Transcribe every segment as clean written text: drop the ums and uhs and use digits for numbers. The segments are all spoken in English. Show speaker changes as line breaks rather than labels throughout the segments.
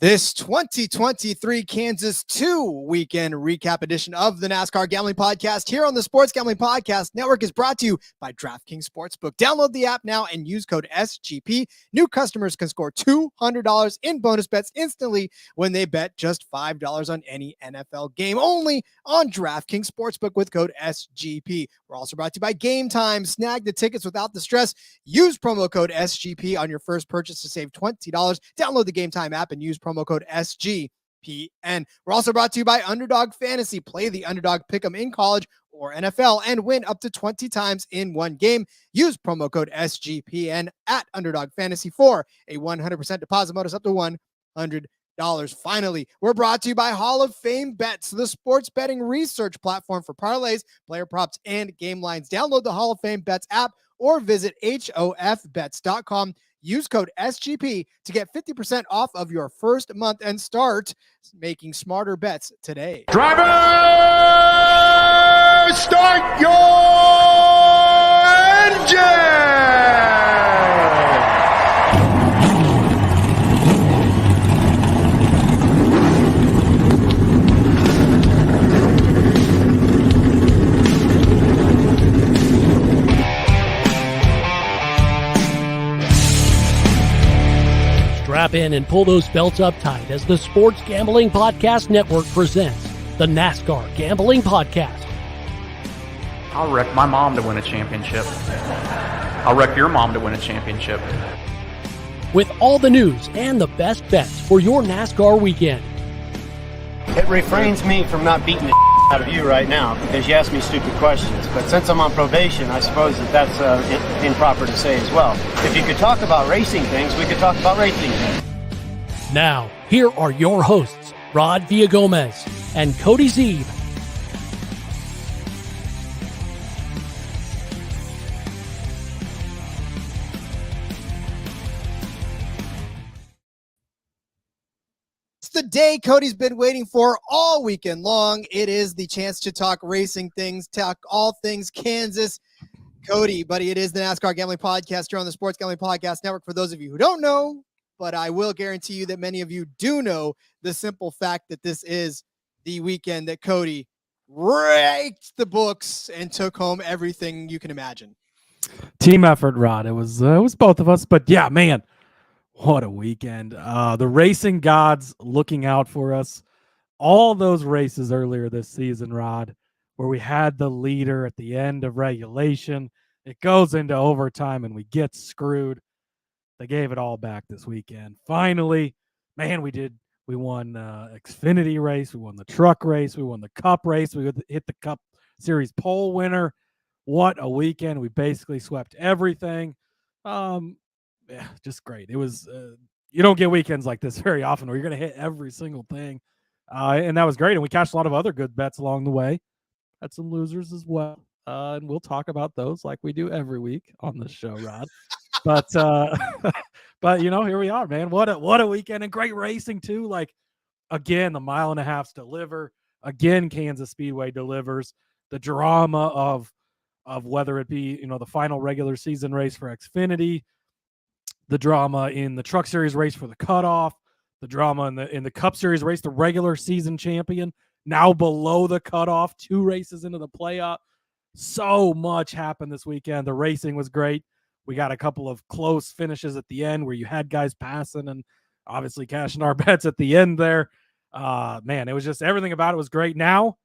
This 2023 Kansas 2 weekend recap edition of the NASCAR Gambling Podcast here on the Sports Gambling Podcast Network is brought to you by DraftKings Sportsbook. Download the app now and use code SGP. New customers can score $200 in bonus bets instantly when they bet just $5 on any NFL game, only on DraftKings Sportsbook with code SGP. We're also brought to you by Gametime. Snag the tickets without the stress. Use promo code SGP on your first purchase to save $20. Download the Gametime app and use promo code SGPN. We're also brought to you by Underdog Fantasy. Play the Underdog Pick'em in college or NFL and win up to 20 times in one game. Use promo code SGPN at Underdog Fantasy for a 100% deposit bonus up to $100. Finally, we're brought to you by Hall of Fame Bets, the sports betting research platform for parlays, player props, and game lines. Download the Hall of Fame Bets app or visit hofbets.com. Use code SGP to get 50% off of your first month and start making smarter bets today.
Driver, start your engine!
Strap in and pull those belts up tight as the Sports Gambling Podcast Network presents the NASCAR Gambling Podcast.
I'll wreck my mom to win a championship. I'll wreck your mom to win a championship.
With all the news and the best bets for your NASCAR weekend.
It refrains me from not beating the out of you right now because you ask me stupid questions. But since I'm on probation, I suppose that's improper to say as well. If you could talk about racing things, we could talk about racing things.
Now, here are your hosts, Rod Villagomez and Cody Zeeb.
The day Cody's been waiting for all weekend long. It is the chance to talk racing things, talk all things Kansas. Cody, buddy, it is the NASCAR Gambling Podcast here on the Sports Gambling Podcast Network. For those of you who don't know, but I will guarantee you that many of you do know the simple fact that this is the weekend that Cody raked the books and took home everything you can imagine.
Team effort, Rod. It was both of us, but yeah, man. What a weekend. The racing gods looking out for us. All those races earlier this season, Rod, where we had the leader at the end of regulation. It goes into overtime and we get screwed. They gave it all back this weekend. Finally, man, we won Xfinity race. We won the truck race. We won the cup race. We hit the Cup Series pole winner. What a weekend. We basically swept everything. Yeah, just great. It was, you don't get weekends like this very often where you're going to hit every single thing. And that was great. And we cashed a lot of other good bets along the way. Had some losers as well. And we'll talk about those like we do every week on this show, Rod. But, but here we are, man. What a weekend, and great racing too. Like, again, the mile and a halfs deliver. Again, Kansas Speedway delivers. The drama of whether it be, the final regular season race for Xfinity, the drama in the Truck Series race for the cutoff, the drama in the Cup Series race, the regular season champion, now below the cutoff, 2 races into the playoff. So much happened this weekend. The racing was great. We got a couple of close finishes at the end where you had guys passing and obviously cashing our bets at the end there. Man, it was just everything about it was great. Now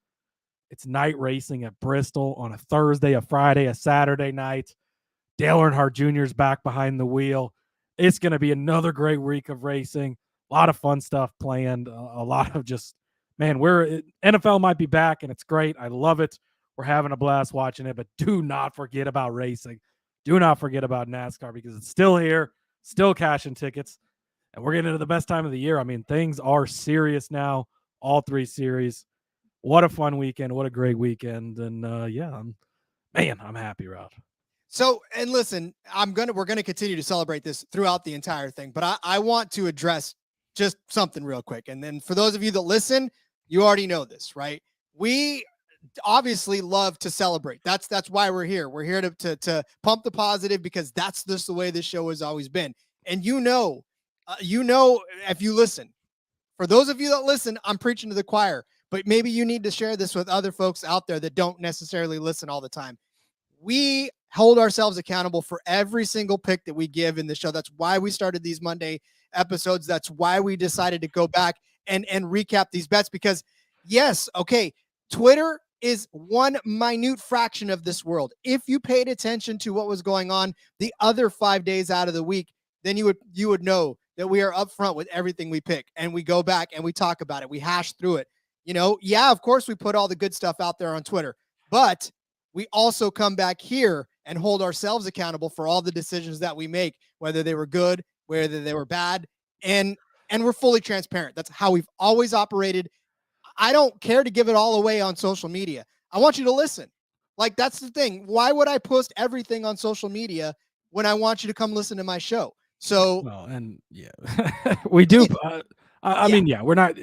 it's night racing at Bristol on a Thursday, a Friday, a Saturday night. Dale Earnhardt Jr. is back behind the wheel. It's going to be another great week of racing. A lot of fun stuff planned. A lot of just, man, NFL might be back, and it's great. I love it. We're having a blast watching it, but do not forget about racing. Do not forget about NASCAR because it's still here, still cashing tickets, and we're getting into the best time of the year. I mean, things are serious now, all 3 series. What a fun weekend. What a great weekend. And, I'm happy, Rod.
So, and listen, we're going to continue to celebrate this throughout the entire thing, but I want to address just something real quick. And then for those of you that listen, you already know this, right? We obviously love to celebrate. That's why we're here. We're here to pump the positive because that's just the way this show has always been. And if you listen, For those of you that listen, I'm preaching to the choir, but maybe you need to share this with other folks out there that don't necessarily listen all the time. We hold ourselves accountable for every single pick that we give in the show. That's why we started these Monday episodes. That's why we decided to go back and recap these bets, because yes, okay, Twitter is one minute fraction of this world. If you paid attention to what was going on the other 5 days out of the week, then you would know that we are upfront with everything we pick, and we go back and we talk about it. We hash through it. Yeah, of course we put all the good stuff out there on Twitter, but we also come back here and hold ourselves accountable for all the decisions that we make, whether they were good, whether they were bad, and we're fully transparent. That's how we've always operated. I don't care to give it all away on social media. I want you to listen. Like, that's the thing. Why would I post everything on social media when I want you to come listen to my show? So,
well, and yeah, we do. I mean, yeah, we're not,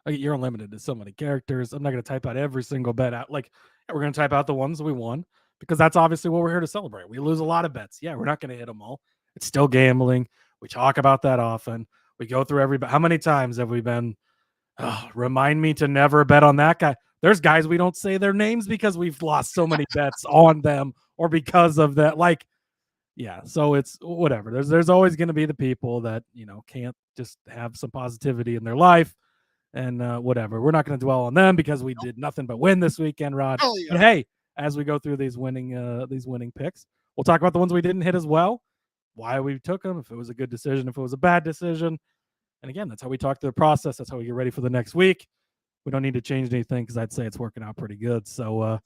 you're unlimited to so many characters. I'm not going to type out every single bet out. Like, we're going to type out the ones we won, because that's obviously what we're here to celebrate. We lose a lot of bets. Yeah, we're not going to hit them all. It's still gambling. We talk about that often. We go through every bet. How many times have we been, remind me to never bet on that guy? There's guys we don't say their names because we've lost so many bets on them or because of that. Like, yeah, so it's whatever. There's always going to be the people that, can't just have some positivity in their life, and whatever. We're not going to dwell on them because we did nothing but win this weekend, Rod.
Oh, yeah.
But hey, as we go through these winning picks, we'll talk about the ones we didn't hit as well, why we took them, if it was a good decision, if it was a bad decision. And again, that's how we talk through the process. That's how we get ready for the next week. We don't need to change anything because I'd say it's working out pretty good. So,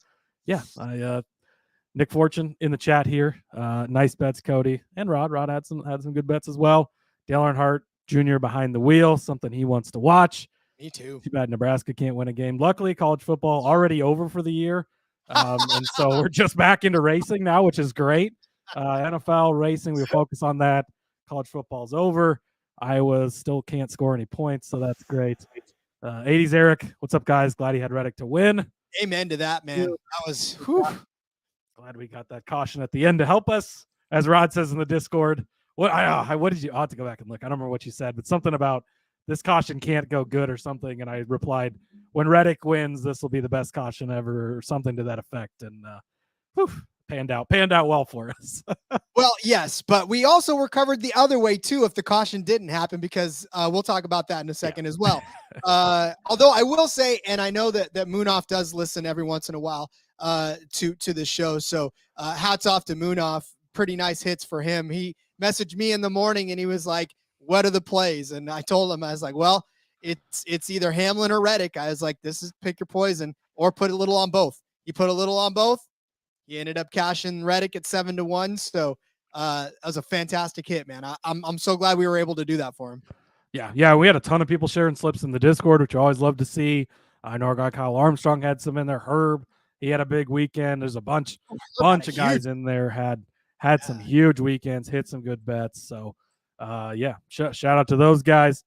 Nick Fortune in the chat here. Nice bets, Cody and Rod. Rod had some good bets as well. Dale Earnhardt Jr. behind the wheel, something he wants to watch.
Me too.
Too bad Nebraska can't win a game. Luckily, college football already over for the year. And so we're just back into racing now, which is great. NFL racing, we focus on that. College football's over. Iowa still can't score any points, so that's great. 80s Eric, what's up, guys? Glad he had Reddick to win.
Amen to that, man. That was
glad we got that caution at the end to help us, as Rod says in the Discord. What did you? I'll have to go back and look. I don't remember what you said, but something about this caution can't go good or something. And I replied, when Reddick wins, this will be the best caution ever, or something to that effect. And panned out well for us.
Well, yes, but we also were covered the other way too if the caution didn't happen, because we'll talk about that in a second as well. Although I will say, and I know that Moonoff does listen every once in a while to the show, so hats off to Moonoff. Pretty nice hits for him. He messaged me in the morning and he was like, "What are the plays?" And I told him, I was like, "Well, it's either Hamlin or Reddick." I was like, "This is pick your poison, or put a little on both." He put a little on both. He ended up cashing Reddick at 7-1. So that was a fantastic hit, man. I'm so glad we were able to do that for him.
Yeah. We had a ton of people sharing slips in the Discord, which I always love to see. I know our guy Kyle Armstrong had some in there. Herb, he had a big weekend. There's a bunch of guys in there had some huge weekends, hit some good bets. So shout out to those guys.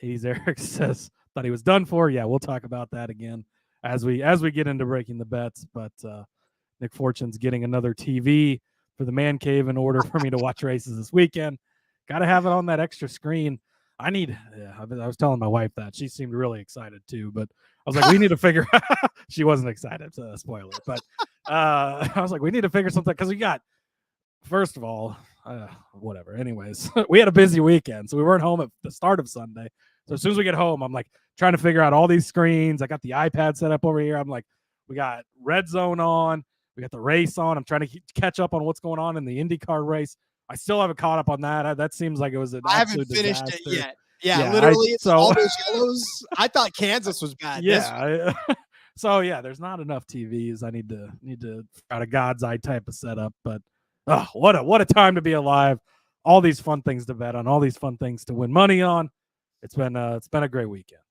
80s Eric says thought he was done for. Yeah, we'll talk about that again as we get into breaking the bets. But Nick Fortune's getting another TV for the man cave in order for me to watch races this weekend. Got to have it on that extra screen. I was telling my wife that. She seemed really excited too, but I was like, we need to figure she wasn't excited, spoiler. But I was like, we need to figure something, because we got, first of all, whatever. Anyways, we had a busy weekend, so we weren't home at the start of Sunday. So as soon as we get home, I'm like trying to figure out all these screens. I got the iPad set up over here. I'm like, we got Red Zone on. We got the race on. I'm trying to catch up on what's going on in the IndyCar race. I still haven't caught up on that. That seems like it was an absolute disaster. I haven't finished it
yet. Yeah, literally, all those yellows. I thought Kansas was bad.
Yeah. So yeah, there's not enough TVs. I need to out a God's eye type of setup. But what a time to be alive! All these fun things to bet on, all these fun things to win money on. It's been a great weekend.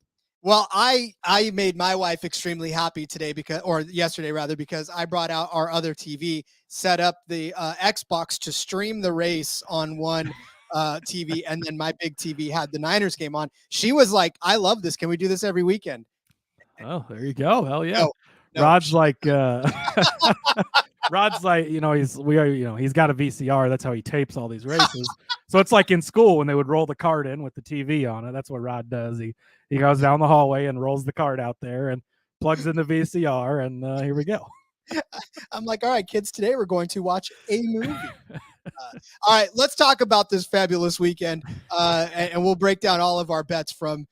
Well, I made my wife extremely happy today yesterday rather, because I brought out our other TV, set up the Xbox to stream the race on one TV, and then my big TV had the Niners game on. She was like, "I love this. Can we do this every weekend?"
Oh, there you go. Hell yeah.
No.
Rod's like Rod's like, he's got a VCR. That's how he tapes all these races. So it's like in school when they would roll the card in with the TV on it. That's what Rod does. He goes down the hallway and rolls the card out there and plugs in the VCR, and here we go.
I'm like, all right, kids, today we're going to watch a movie. All right, let's talk about this fabulous weekend, and we'll break down all of our bets from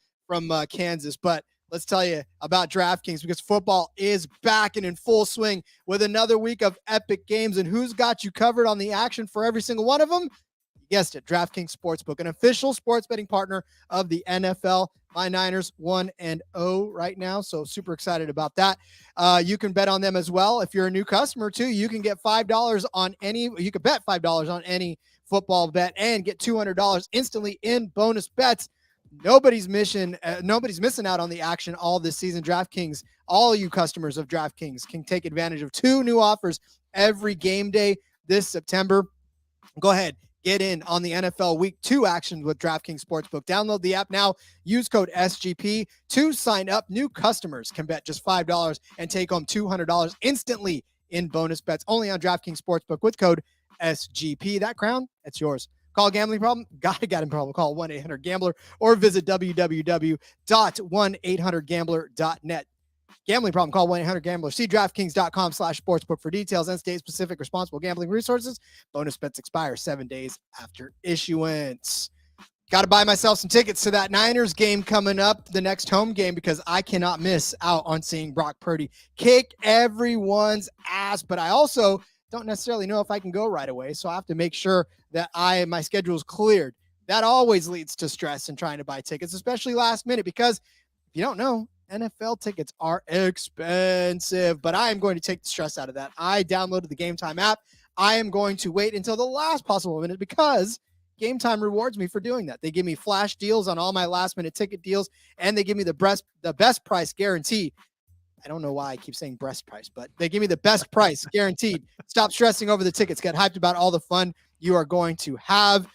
Kansas. But let's tell you about DraftKings, because football is back and in full swing with another week of epic games. And who's got you covered on the action for every single one of them? You guessed it, DraftKings Sportsbook, an official sports betting partner of the NFL. My Niners 1-0 right now, so super excited about that. You can bet on them as well. If you're a new customer too, you can get $5 on any. You can bet $5 on any football bet and get $200 instantly in bonus bets. Nobody's missing out on the action all this season. DraftKings, all you customers of DraftKings can take advantage of 2 new offers every game day this September. Go ahead. Get in on the NFL Week 2 action with DraftKings Sportsbook. Download the app now. Use code SGP to sign up. New customers can bet just $5 and take home $200 instantly in bonus bets only on DraftKings Sportsbook with code SGP. That crown, it's yours. Call a gambling problem? Got a gambling problem? Call 1-800-GAMBLER or visit www.1800gambler.net. Gambling problem? Call 1-800-GAMBLER. See DraftKings.com/sportsbook for details and state-specific responsible gambling resources. Bonus bets expire 7 days after issuance. Got to buy myself some tickets to that Niners game coming up, the next home game, because I cannot miss out on seeing Brock Purdy kick everyone's ass. But I also don't necessarily know if I can go right away, so I have to make sure that my schedule is cleared. That always leads to stress in trying to buy tickets, especially last minute, because if you don't know, NFL tickets are expensive, but I am going to take the stress out of that. I downloaded the Gametime app. I am going to wait until the last possible minute because Gametime rewards me for doing that. They give me flash deals on all my last minute ticket deals, and they give me the best price guarantee. I don't know why I keep saying breast price, but they give me the best price guaranteed. Stop stressing over the tickets. Get hyped about all the fun you are going to have.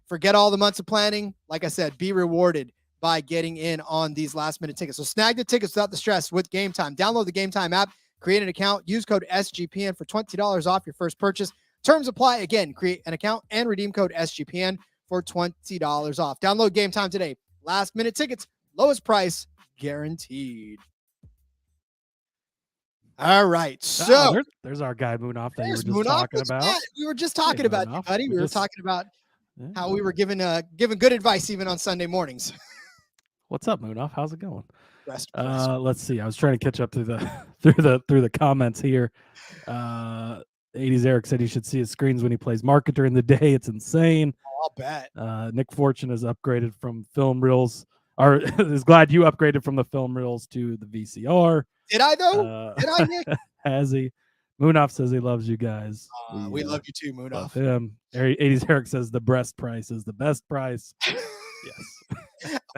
Forget all the months of planning. Like I said, be rewarded by getting in on these last minute tickets. So snag the tickets without the stress with Gametime. Download the Gametime app, create an account, use code SGPN for $20 off your first purchase. Terms apply. Again, create an account and redeem code SGPN for $20 off. Download Gametime today. Last minute tickets, lowest price guaranteed. All right. So
there's our guy Moonoff that you were just
Moonoff.
talking about.
We were just talking about you, buddy. We were talking about how we were given good advice even on Sunday mornings.
What's up, Moonoff? How's it going?
Rest.
Let's see. I was trying to catch up through the comments here. 80s Eric said he should see his screens when he plays market during the day. It's insane.
I'll bet.
Nick Fortune has upgraded from film reels, or is glad you upgraded from the film reels to the VCR.
Did I though? Did I, Nick?
Has he? Moonoff says he loves you guys.
We love you too, Moonoff.
Him. 80s Eric says the breast price is the best price. Yes.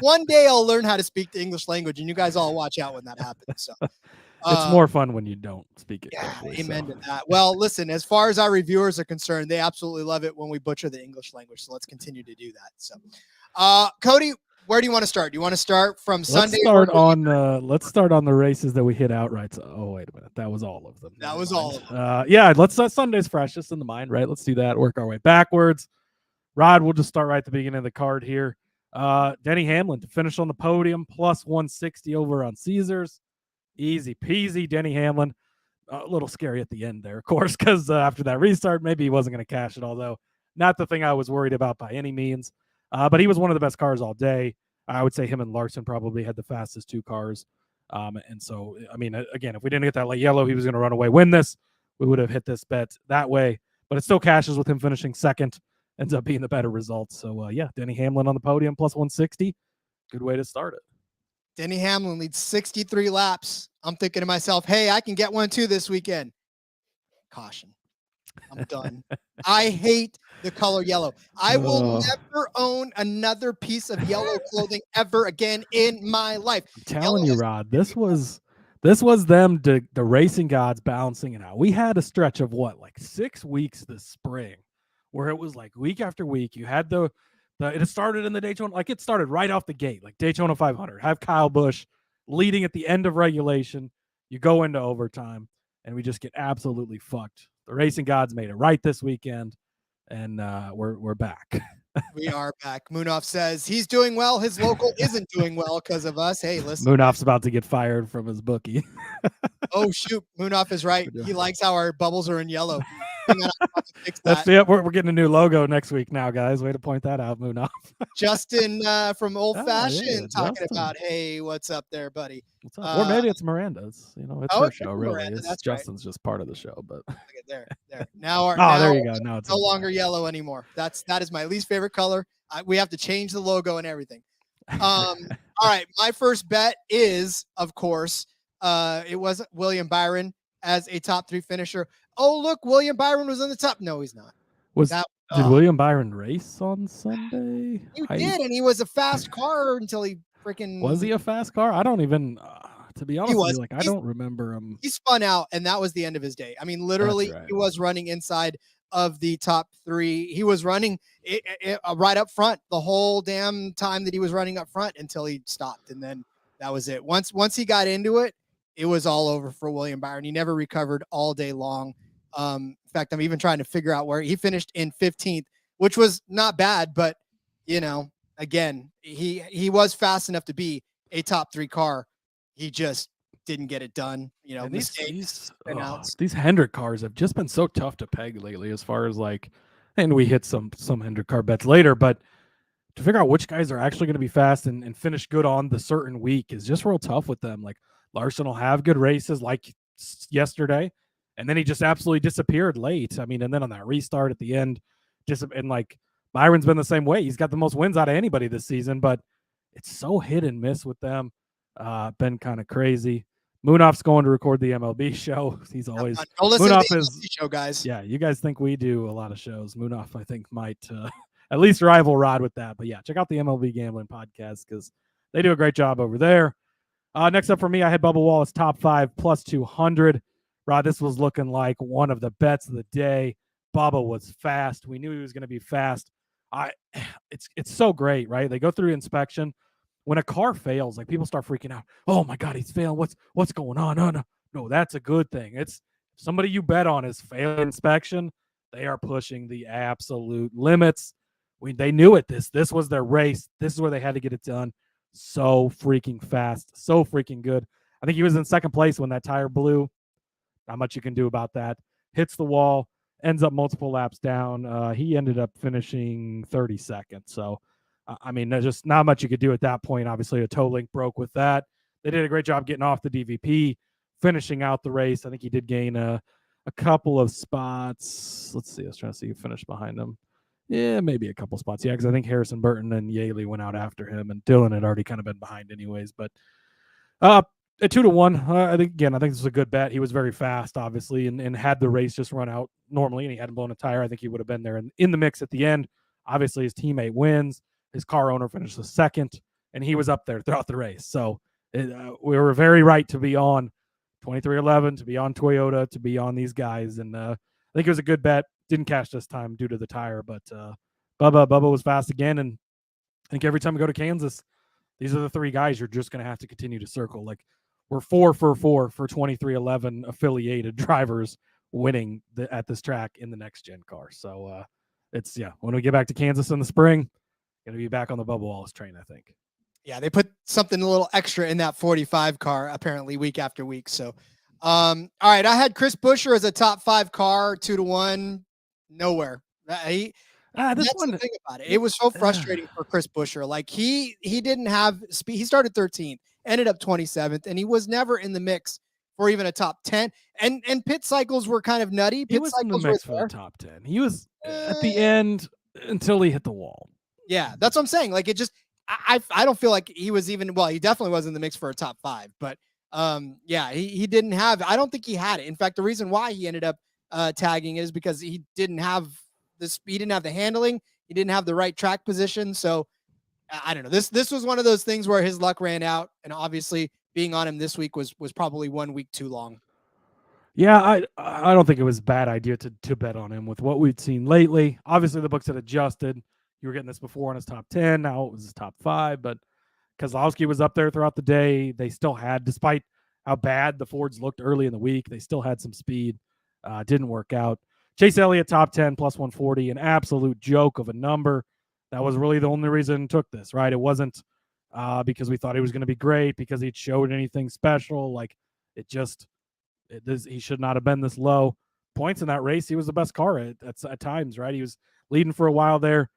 One day I'll learn how to speak the English language, and you guys all watch out when that happens. So
it's more fun when you don't speak it.
Yeah,
correctly,
amen to that. Well, listen, as far as our reviewers are concerned, they absolutely love it when we butcher the English language. So let's continue to do that. So, Cody, where do you want to start? Do you want to start from Sunday?
Let's start on the races that we hit outright. So, oh, wait a minute. That was all of them.
That was all of them.
Yeah, let's Sunday's freshest in the mind, right? Let's do that. Work our way backwards. Rod, we'll just start right at the beginning of the card here. Denny Hamlin to finish on the podium, plus 160 over on Caesars. Easy peasy, Denny Hamlin. A little scary at the end there, of course, because after that restart, maybe he wasn't going to cash it, although not the thing I was worried about by any means. But he was one of the best cars all day. I would say him and Larson probably had the fastest 2 cars. And so, I mean, again, if we didn't get that late yellow, he was going to run away, win this. We would have hit this bet that way. But it still cashes with him finishing second. Ends up being the better result. So, yeah, Denny Hamlin on the podium, plus 160. Good way to start it.
Denny Hamlin leads 63 laps. I'm thinking to myself, hey, I can get one too this weekend. Caution. I'm done. I hate the color yellow. I will never own another piece of yellow clothing ever again in my life.
I'm telling you, Rod, this was them, the racing gods balancing it out. We had a stretch of like 6 weeks this spring where it was like week after week. You had it started in the Daytona, like it started right off the gate, like Daytona 500. Have Kyle Busch leading at the end of regulation. You go into overtime, and we just get absolutely fucked. The racing gods made it right this weekend, and we're back.
We are back. Munaf says he's doing well. His local isn't doing well because of us. Hey, listen.
Munaf's about to get fired from his bookie.
Oh, shoot. Munaf is right. He likes how our bubbles are in yellow. Hang on, I'm about to fix
That's
that.
it. We're getting a new logo next week now, guys. Way to point that out, Munaf.
Justin from Old Fashioned talking
Justin.
about, hey, what's up there, buddy?
What's up? Or maybe it's Miranda's. You know, it's
oh,
her
it could
show,
be
really.
Miranda,
It's
that's right.
Justin's just part of the show, but
Okay, there. Now,
there you go. Now it's
no longer yellow anymore. That is my least favorite color. We have to change the logo and everything. All right, my first bet is, of course, it was William Byron as a top 3 finisher. Oh, look, William Byron was in the top. No, he's not.
Did William Byron race on Sunday?
He did, and he was a fast car until he freaking.
Was he a fast car? I don't even. To be honest, with you, I don't remember him.
He spun out, and that was the end of his day. I mean, literally,
right.
He was running inside of the top 3. He was running right up front the whole damn time that he was running up front until he stopped, and then that was it. Once he got into it, it was all over for William Byron. He never recovered all day long. In fact, I'm even trying to figure out where he finished in 15th, which was not bad, but again, he was fast enough to be a top 3 car. He just didn't get it done. Mistakes.
These Hendrick cars have just been so tough to peg lately, as far as and we hit some Hendrick car bets later, but to figure out which guys are actually going to be fast and finish good on the certain week is just real tough with them. Like Larson will have good races like yesterday, and then he just absolutely disappeared late. I mean, and then on that restart at the end, Byron's been the same way. He's got the most wins out of anybody this season, but it's so hit and miss with them. Been kind of crazy. Munaf's going to record the MLB show. He's always
Munaf to the MLB show, guys.
Yeah, you guys think we do a lot of shows. Munaf, I think, might at least rival Rod with that. But yeah, check out the MLB Gambling Podcast because they do a great job over there. Next up for me, I had Bubba Wallace top 5 plus 200. Rod, this was looking like one of the bets of the day. Bubba was fast. We knew he was going to be fast. It's so great, right? They go through inspection. When a car fails, people start freaking out. Oh my God, he's failing. What's going on? No, that's a good thing. It's somebody you bet on is failing inspection. They are pushing the absolute limits. They knew it. This was their race. This is where they had to get it done. So freaking fast, so freaking good. I think he was in second place when that tire blew. Not much you can do about that. Hits the wall, ends up multiple laps down. He ended up finishing 32nd. So, I mean, there's just not much you could do at that point. Obviously, a toe link broke with that. They did a great job getting off the DVP, finishing out the race. I think he did gain a couple of spots. Let's see. I was trying to see who finished behind him. Yeah, maybe a couple spots. Yeah, because I think Harrison Burton and Yaley went out after him, and Dillon had already kind of been behind anyways. But at 2-1, I think this is a good bet. He was very fast, obviously, and had the race just run out normally and he hadn't blown a tire, I think he would have been there in the mix at the end. Obviously, his teammate wins. His car owner finished second, and he was up there throughout the race. So we were very right to be on 2311, to be on Toyota, to be on these guys. And I think it was a good bet. Didn't cash this time due to the tire, but Bubba was fast again. And I think every time we go to Kansas, these are the 3 guys you're just going to have to continue to circle. We're 4 for 4 for 2311 affiliated drivers winning at this track in the next gen car. So when we get back to Kansas in the spring, going to be back on the Bubba Wallace train, I think.
Yeah, they put something a little extra in that 45 car, apparently, week after week. So, all right, I had Chris Buescher as a top 5 car, 2-1, nowhere. That's the thing about it. It was so frustrating for Chris Buescher. He didn't have speed. He started 13th, ended up 27th, and he was never in the mix for even a top 10. And pit cycles were kind of nutty.
He was in the mix for the top 10. He was at the end until he hit the wall.
Yeah, that's what I'm saying. I don't feel like he was even, well, he definitely was in the mix for a top 5, but he didn't have, I don't think he had it. In fact, the reason why he ended up tagging is because he didn't have he didn't have the handling. He didn't have the right track position. So I don't know. This was one of those things where his luck ran out, and obviously being on him this week was probably 1 week too long.
Yeah, I don't think it was a bad idea to bet on him with what we'd seen lately. Obviously, the books had adjusted. You were getting this before on his top 10. Now it was his top 5, but Keselowski was up there throughout the day. They still had, despite how bad the Fords looked early in the week, they still had some speed. Didn't work out. Chase Elliott, top 10, plus 140, an absolute joke of a number. That was really the only reason took this, right? It wasn't because we thought he was going to be great, because he'd showed anything special. Like, he should not have been this low points in that race. He was the best car at times, right? He was leading for a while there,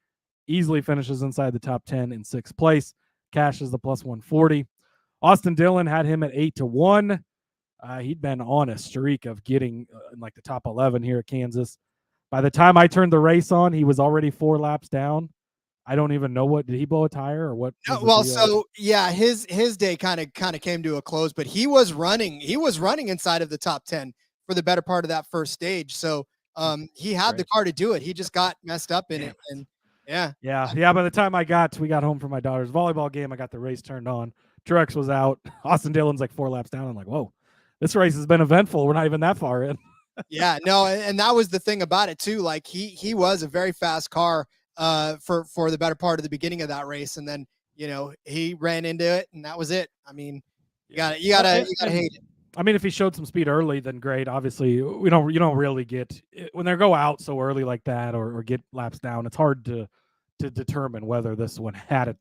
easily finishes inside the top 10 in 6th place, cashes the plus 140. Austin Dillon had him at 8-1. He'd been on a streak of getting in like the top 11 here at Kansas. By the time I turned the race on, he was already 4 laps down. I don't even know did he blow a tire or what?
Well, so yeah, his day kind of came to a close, but he was running inside of the top 10 for the better part of that first stage. So he had the car to do it. He just got messed up in it. And yeah.
By the time we got home from my daughter's volleyball game, I got the race turned on. Truex was out. Austin Dillon's like 4 laps down. I'm like, whoa, this race has been eventful. We're not even that far in.
Yeah, no, and that was the thing about it too. Like he was a very fast car for the better part of the beginning of that race, and then he ran into it, and that was it. I mean, you gotta hate it.
I mean, if he showed some speed early, then great. Obviously, you don't really get when they go out so early like that or get laps down. It's hard to determine whether this one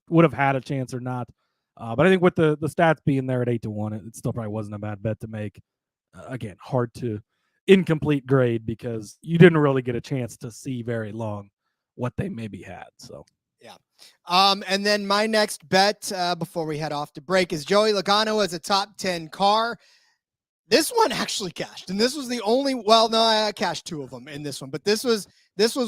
would have had a chance or not. But I think with the stats being there at 8-1, it still probably wasn't a bad bet to make. Again, hard to incomplete grade because you didn't really get a chance to see very long what they maybe had. So
yeah. And then my next bet before we head off to break is Joey Logano as a top 10 car. This one actually cashed, and this was the only. Well, no, I cashed 2 of them in this one, but this was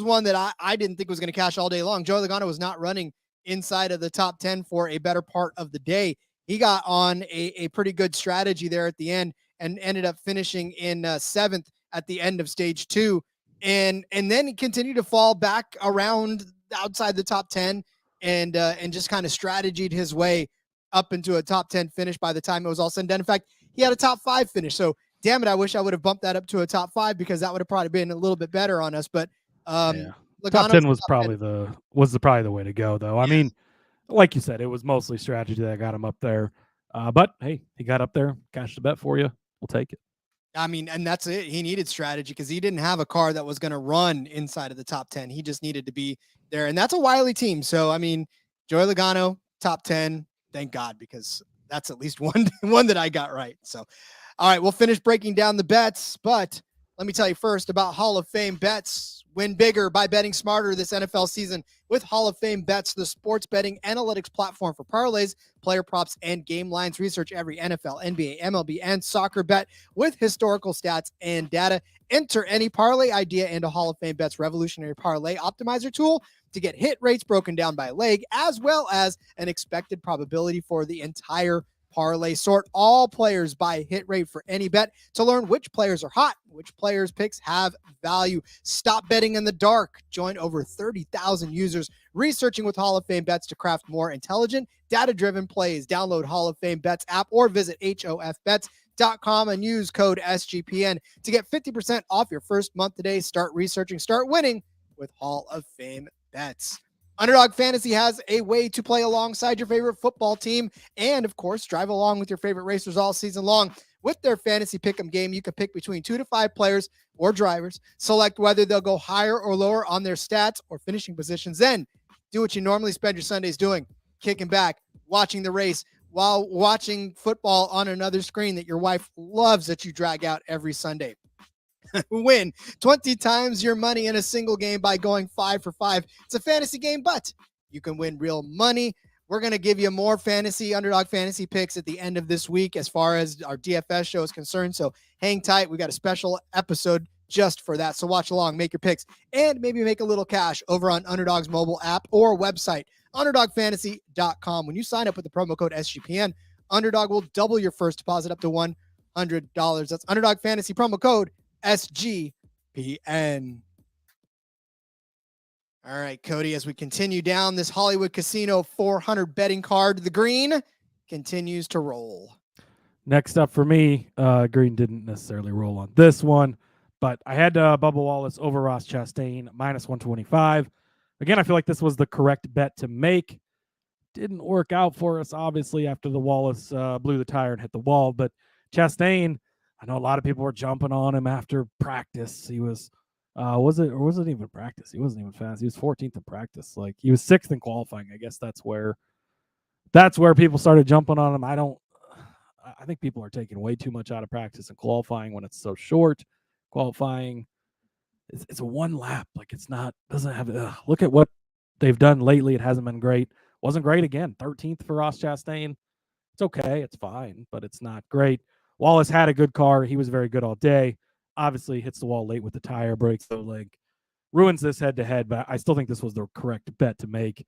one that I didn't think was going to cash all day long. Joey Logano was not running inside of the top 10 for a better part of the day. He got on a pretty good strategy there at the end and ended up finishing in 7th at the end of stage 2. And then he continued to fall back around outside the top 10 and just kind of strategied his way up into a top 10 finish by the time it was all said and done. In fact, he had a top 5 finish. So damn it, I wish I would have bumped that up to a top 5 because that would have probably been a little bit better on us. But
top 10 was probably the way to go, though. I mean, like you said, it was mostly strategy that got him up there. But hey, he got up there, cashed a bet for you. We'll take it.
I mean, and that's it. He needed strategy because he didn't have a car that was going to run inside of the top 10. He just needed to be there. And that's a wily team. So, I mean, Joey Logano, top 10, thank God, because that's at least one that I got right. So, all right, we'll finish breaking down the bets. But let me tell you first about Hall of Fame bets. Win bigger by betting smarter this NFL season with Hall of Fame bets, the sports betting analytics platform for parlays, player props, and game lines. Research every NFL, NBA, MLB, and soccer bet with historical stats and data. Enter any parlay idea into Hall of Fame bets revolutionary parlay optimizer tool to get hit rates broken down by leg, as well as an expected probability for the entire parlay. Sort all players by hit rate for any bet to learn which players are hot, which players' picks have value. Stop betting in the dark. Join over 30,000 users researching with Hall of Fame bets to craft more intelligent, data-driven plays. Download Hall of Fame bets app or visit hofbets.com and use code SGPN to get 50% off your first month today. Start researching, start winning with Hall of Fame bets. Underdog Fantasy has a way to play alongside your favorite football team and, of course, drive along with your favorite racers all season long. With their fantasy pick'em game, you can pick between 2 to 5 players or drivers, select whether they'll go higher or lower on their stats or finishing positions. Then do what you normally spend your Sundays doing, kicking back, watching the race while watching football on another screen that your wife loves that you drag out every Sunday. Win 20 times your money in a single game by going 5 for 5. It's a fantasy game, but you can win real money. We're going to give you more Underdog fantasy picks at the end of this week as far as our DFS show is concerned. So hang tight. We got a special episode just for that. So watch along, make your picks, and maybe make a little cash over on Underdog's mobile app or website, underdogfantasy.com. When you sign up with the promo code SGPN, Underdog will double your first deposit up to $100. That's Underdog Fantasy promo code SGPN. All right, Cody, as we continue down this Hollywood Casino 400 betting card, the green continues to roll.
Next up for me, green didn't necessarily roll on this one, but I had Bubba Wallace over Ross Chastain, minus 125. Again, I feel like this was the correct bet to make. Didn't work out for us, obviously, after the Wallace blew the tire and hit the wall, but Chastain, I know a lot of people were jumping on him after practice. He was Was it, or was it even practice? He wasn't even fast. He was 14th in practice. Like, he was 6th in qualifying. I guess that's where people started jumping on him. I think people are taking way too much out of practice and qualifying when it's so short. Qualifying, it's a one lap. Like, doesn't have. Look at what they've done lately. It hasn't been great. Wasn't great again. 13th for Ross Chastain. It's okay. It's fine, but it's not great. Wallace had a good car. He was very good all day. Obviously, hits the wall late with the tire, breaks the leg, ruins this head-to-head, but I still think this was the correct bet to make.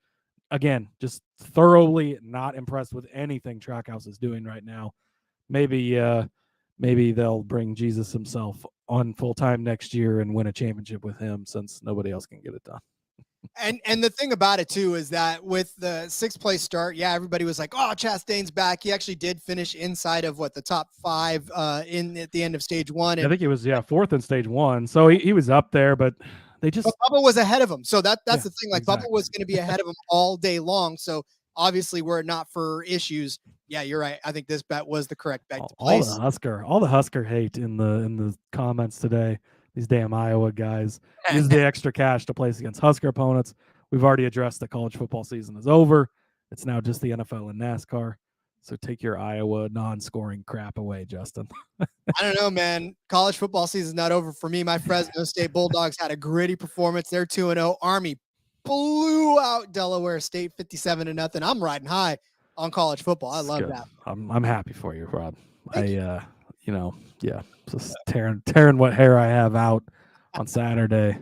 Again, just thoroughly not impressed with anything Trackhouse is doing right now. Maybe they'll bring Jesus himself on full-time next year and win a championship with him, since nobody else can get it done.
And the thing about it too is that with the 6th place start, everybody was like, "Oh, Chastain's back." He actually did finish inside of the top 5 in at the end of stage 1.
I think he was 4th in stage 1, so he was up there, but they just.
But Bubba was ahead of him, so that's the thing. Like,
exactly.
Bubba was going to be ahead of him all day long. So obviously, were it not for issues, you're right. I think this bet was the correct bet to place.
All the Husker hate in the comments today. These damn Iowa guys use the extra cash to place against Husker opponents. We've already addressed the college football season is over. It's now just the NFL and NASCAR. So take your Iowa non-scoring crap away, Justin.
I don't know, man. College football season's not over for me. My Fresno State Bulldogs had a gritty performance. They're 2-0. Army blew out Delaware State 57-0. I'm riding high on college football. I love that.
I'm happy for you, Rod. Just tearing what hair I have out on Saturday.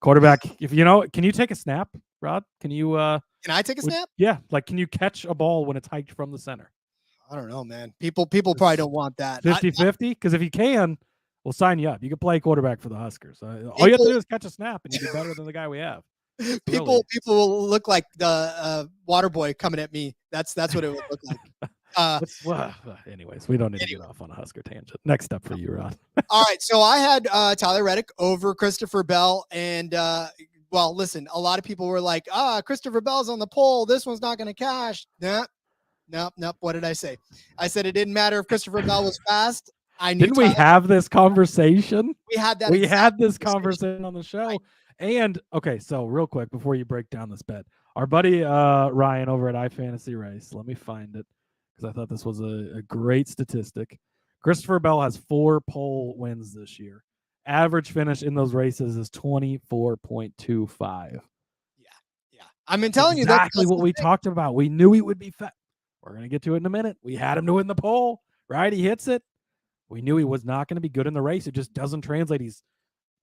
Quarterback, can you take a snap, Rod? Can you
can I take a snap?
Yeah, like, can you catch a ball when it's hiked from the center?
I don't know, man. People probably don't want that.
50-50? Because if you can, we'll sign you up. You can play quarterback for the Huskers. All you have to do is catch a snap, and you'll be better than the guy we have.
People will look like the water boy coming at me. That's what it would look like.
Anyways, we don't need to get off on a Husker tangent. Next up for you, Rod.
All right, so I had Tyler Reddick over Christopher Bell, and listen, a lot of people were like, Christopher Bell's on the pole. This one's not going to cash. Nope. What did I say? I said it didn't matter if Christopher Bell was fast.
Didn't we have this conversation?
We had that.
We had this conversation on the show. And okay, so real quick before you break down this bet, our buddy Ryan over at iFantasy Race, let me find it because I thought this was a great statistic. Christopher Bell has 4 pole wins this year. Average finish in those races is 24.25.
Yeah. I've been telling you
exactly what we talked about. We knew he would be fat. We're going to get to it in a minute. We had him to win the pole, right? He hits it. We knew he was not going to be good in the race. It just doesn't translate. He's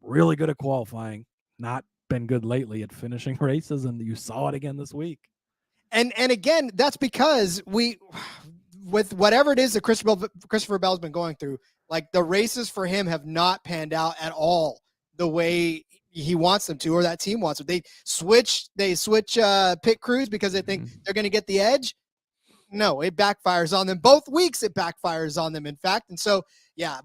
really good at qualifying, not been good lately at finishing races, and you saw it again this week.
And again, that's because with whatever it is that Christopher Bell's been going through, like, the races for him have not panned out at all the way he wants them to, or that team wants them. They switch pit crews because they think they're going to get the edge. No, it backfires on them. Both weeks it backfires on them, in fact. And so,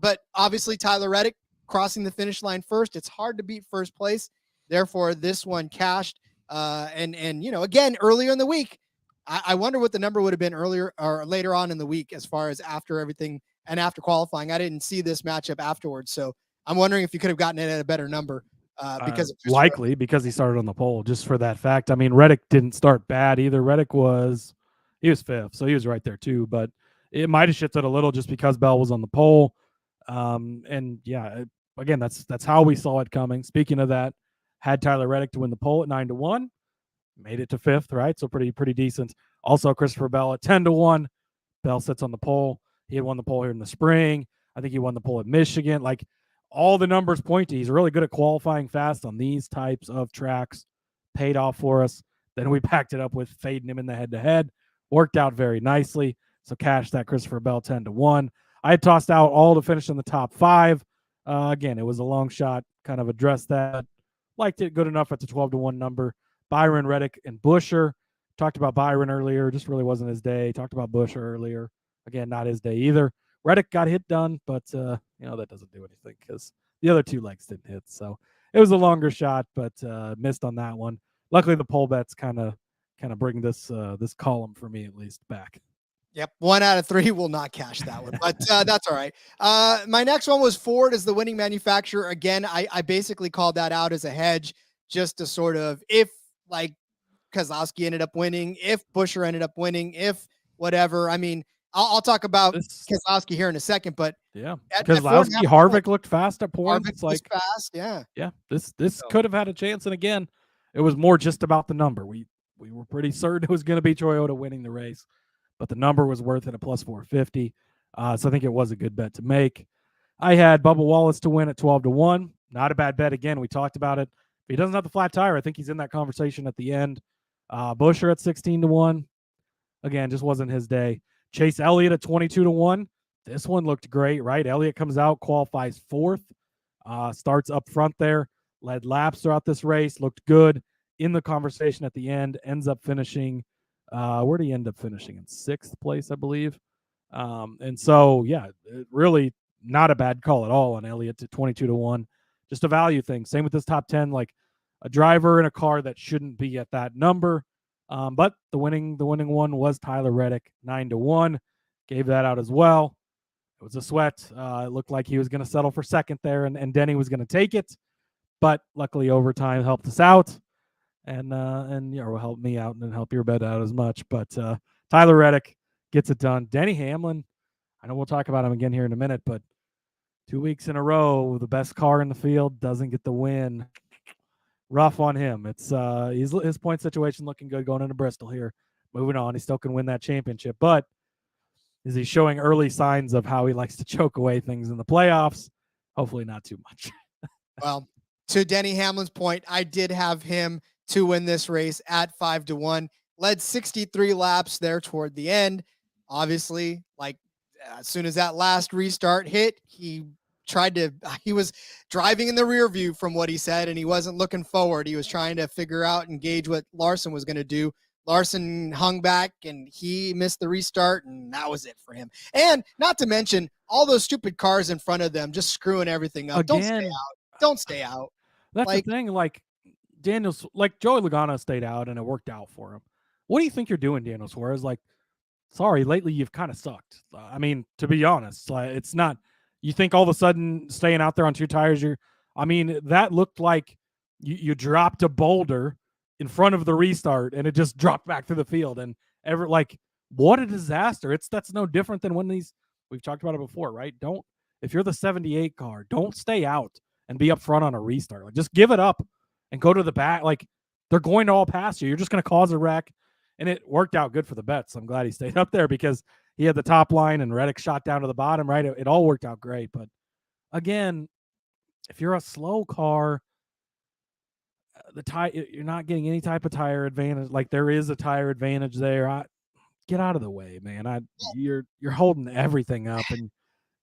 but obviously Tyler Reddick crossing the finish line first. It's hard to beat first place. Therefore, this one cashed. And again, earlier in the week, I wonder what the number would have been earlier or later on in the week as far as after everything and after qualifying. I didn't see this matchup afterwards, so I'm wondering if you could have gotten it at a better number because
because he started on the pole. Just for that fact, I mean, Reddick didn't start bad either. Reddick was 5th, so he was right there too. But it might have shifted a little just because Bell was on the pole. Again, that's how we saw it coming. Speaking of that, had Tyler Reddick to win the pole at 9-1. Made it to 5th, right? So pretty decent. Also, Christopher Bell at 10-1. Bell sits on the pole. He had won the pole here in the spring. I think he won the pole at Michigan. Like, all the numbers point to he's really good at qualifying fast on these types of tracks. Paid off for us. Then we backed it up with fading him in the head-to-head. Worked out very nicely. So cash that Christopher Bell 10-1. I had tossed out all to finish in the top 5. Again, it was a long shot. Kind of addressed that. Liked it good enough at the 12-1 number. Byron, Reddick, and Busher. Talked about Byron earlier. Just really wasn't his day. Talked about Busher earlier. Again, not his day either. Reddick got hit done, but that doesn't do anything because the other 2 legs didn't hit. So it was a longer shot, but missed on that one. Luckily, the pole bets kind of bring this column for me at least back.
Yep, 1 out of 3 will not cash that one, but that's all right. My next one was Ford as the winning manufacturer. Again, I basically called that out as a hedge, just to sort of, if like Keselowski ended up winning, if Buescher ended up winning, if whatever. I mean, I'll talk about Keselowski here in a second, but
yeah,
at Ford,
Keselowski, Harvick looked fast at points.
Harvick was fast, yeah.
This could have had a chance, and again, it was more just about the number. We were pretty certain it was going to be Toyota winning the race, but the number was worth it at plus 450. So I think it was a good bet to make. I had Bubba Wallace to win at 12-1. Not a bad bet. Again, we talked about it. If he doesn't have the flat tire, I think he's in that conversation at the end. Buescher at 16-1. Again, just wasn't his day. Chase Elliott at 22-1. This one looked great, right? Elliott comes out, qualifies 4th, starts up front there, led laps throughout this race, looked good in the conversation at the end, ends up finishing, where did he end up finishing? In 6th place, I believe. And so, yeah, really not a bad call at all on Elliott to 22-1. Just a value thing. Same with this top 10, like a driver in a car that shouldn't be at that number. But the winning one was Tyler Reddick, 9-1. Gave that out as well. It was a sweat. It looked like he was going to settle for 2nd there, and Denny was going to take it. But luckily, overtime helped us out, and will help me out and help your bet out as much. But Tyler Reddick gets it done. Denny Hamlin, I know we'll talk about him again here in a minute, but 2 weeks in a row, the best car in the field doesn't get the win. Rough on him. It's his point situation looking good going into Bristol here. Moving on, he still can win that championship, but is he showing early signs of how he likes to choke away things in the playoffs? Hopefully not too much.
Well, to Denny Hamlin's point, I did have him to win this race at 5-1. Led 63 laps there toward the end. Obviously, like as soon as that last restart hit, he was driving in the rear view from what he said, and he wasn't looking forward. He was trying to figure out and gauge what Larson was going to do. Larson hung back and he missed the restart, and that was it for him. And not to mention all those stupid cars in front of them just screwing everything up.
Again,
Don't stay out.
That's the thing. Like Daniels, like Joey Logano stayed out and it worked out for him. What do you think you're doing, Daniel Suarez? Like, sorry, lately you've kind of sucked. I mean, to be honest, it's not. You think all of a sudden staying out there on 2 tires, that looked like you dropped a boulder in front of the restart and it just dropped back through the field. And what a disaster. That's no different than when we've talked about it before, right? If you're the 78 car, don't stay out and be up front on a restart. Like, just give it up and go to the back. Like, they're going to all pass you. You're just going to cause a wreck. And it worked out good for the bets. I'm glad he stayed up there because he had the top line and Reddick shot down to the bottom, right? It all worked out great. But again, if you're a slow car, you're not getting any type of tire advantage. Like, there is a tire advantage there. Get out of the way, man. You're holding everything up and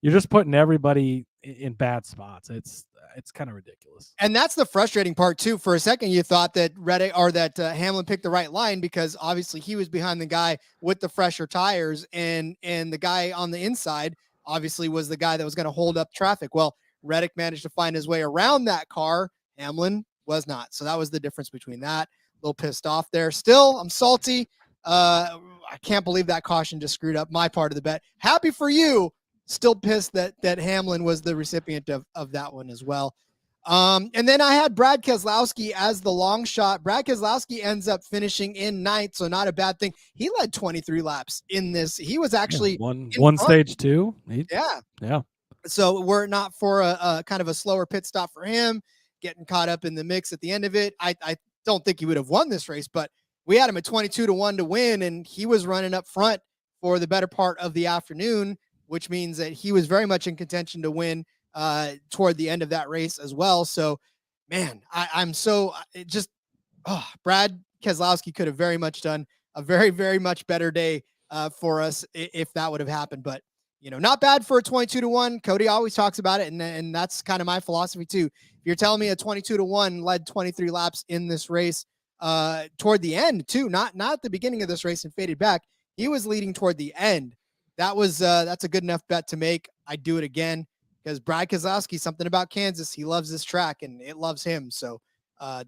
you're just putting everybody in bad spots. It's kind of ridiculous.
And that's the frustrating part too. For a second, you thought that Reddick or that Hamlin picked the right line because obviously he was behind the guy with the fresher tires, and the guy on the inside obviously was the guy that was going to hold up traffic. Well, Reddick managed to find his way around that car. Hamlin was not. So that was the difference between that. A little pissed off there. Still, I'm salty. I can't believe that caution just screwed up my part of the bet. Happy for you. Still pissed that Hamlin was the recipient of that one as well. And then I had Brad Keselowski as the long shot. Brad Keselowski ends up finishing in 9th, so not a bad thing. He led 23 laps in this. He was actually
one stage 2. Yeah.
So were it not for a kind of a slower pit stop for him, getting caught up in the mix at the end of it, I don't think he would have won this race, but we had him at 22-1 to win, and he was running up front for the better part of the afternoon, which means that he was very much in contention to win toward the end of that race as well. So, man, Brad Keselowski could have very much done a very, very much better day for us if that would have happened. But, not bad for a 22-1. Cody always talks about it, and that's kind of my philosophy too. If you're telling me a 22-1 led 23 laps in this race toward the end too, not at the beginning of this race and faded back, he was leading toward the end. That's a good enough bet to make. I'd do it again because Brad Keselowski, something about Kansas. He loves this track and it loves him. So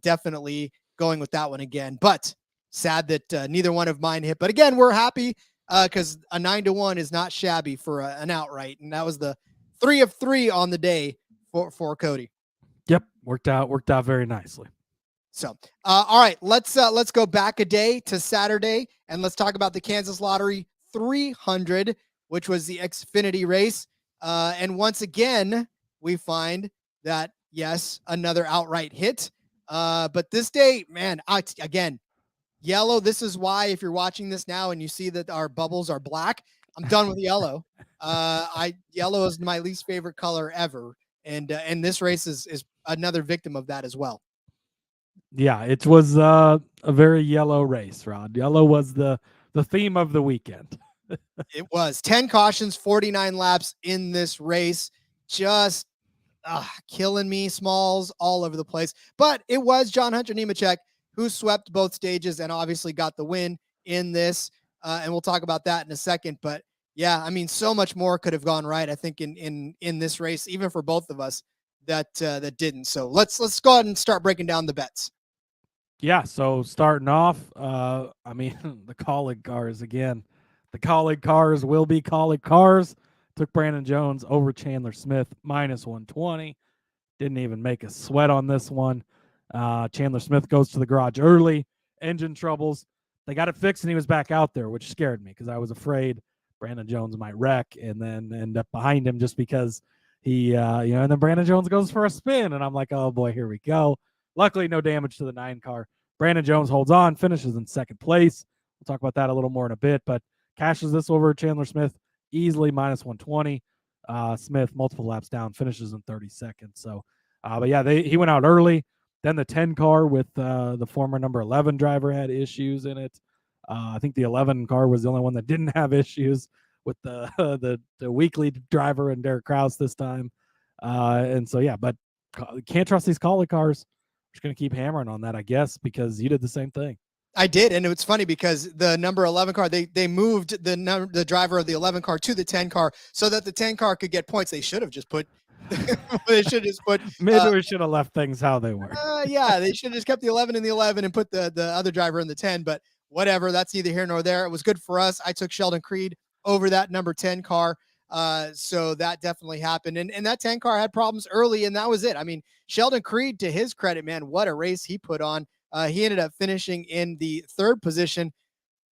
definitely going with that one again, but sad that neither one of mine hit. But again, we're happy because a 9-1 is not shabby for an outright, and that was the 3 of 3 on the day for Cody.
Yep, worked out very nicely.
So, all right, let's go back a day to Saturday, and let's talk about the Kansas Lottery 300, which was the Xfinity race. And once again, we find that, yes, another outright hit. But this day, man, again, yellow. This is why, if you're watching this now and you see that our bubbles are black, I'm done with yellow. Yellow is my least favorite color ever. And this race is another victim of that as well.
Yeah, it was a very yellow race, Rod. Yellow was the theme of the weekend.
It was 10 cautions, 49 laps in this race. Just killing me, Smalls all over the place. But it was John Hunter Nemechek who swept both stages and obviously got the win in this. And we'll talk about that in a second. But yeah, I mean, so much more could have gone right, I think, in this race, even for both of us that didn't. So let's go ahead and start breaking down the bets.
Yeah, so starting off, I mean, the Colleague cars again. The Colleague cars will be Colleague cars. Took Brandon Jones over Chandler Smith, minus 120. Didn't even make a sweat on this one. Chandler Smith goes to the garage early. Engine troubles. They got it fixed, and he was back out there, which scared me because I was afraid Brandon Jones might wreck and then end up behind him just because he, and then Brandon Jones goes for a spin, and I'm like, oh boy, here we go. Luckily, no damage to the 9 car. Brandon Jones holds on, finishes in second place. We'll talk about that a little more in a bit, but cashes this over Chandler Smith easily, minus 120. Smith, multiple laps down, finishes in 32nd. So, but yeah, he went out early. Then the 10 car with the former number 11 driver had issues in it. I think the 11 car was the only one that didn't have issues with the weekly driver and Derek Krause this time. And so, yeah, but can't trust these Colleague cars. Just going to keep hammering on that, I guess, because you did the same thing.
I did, and it's funny because the number 11 car, they moved the driver of the 11 car to the 10 car so that the 10 car could get points. They should have just put
maybe we should have left things how they were.
Yeah, they should have just kept the 11 in the 11 and put the other driver in the 10, but whatever, that's neither here nor there. It was good for us. I took Sheldon Creed over that number 10 car. So that definitely happened. And that 10 car had problems early, and that was it. I mean, Sheldon Creed, to his credit, man, what a race he put on. He ended up finishing in the 3rd position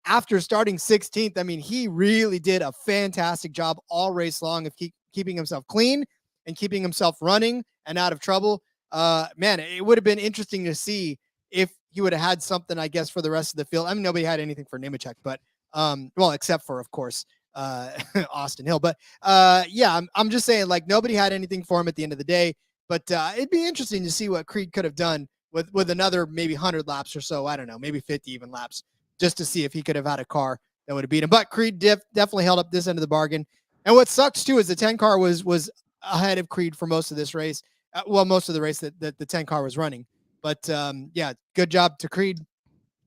after starting 16th. I mean, he really did a fantastic job all race long of keeping himself clean and keeping himself running and out of trouble. Man, it would have been interesting to see if he would have had something, I guess, for the rest of the field. I mean, nobody had anything for Nemechek, but well, except for, of course, Austin Hill. But yeah, I'm just saying, like, nobody had anything for him at the end of the day. But it'd be interesting to see what Creed could have done with another maybe 100 laps or so. I don't know, maybe 50 even laps, just to see if he could have had a car that would have beat him. But Creed definitely held up this end of the bargain. And what sucks too is the 10 car was ahead of Creed for most of this race. Most of the race that the 10 car was running. But yeah, good job to Creed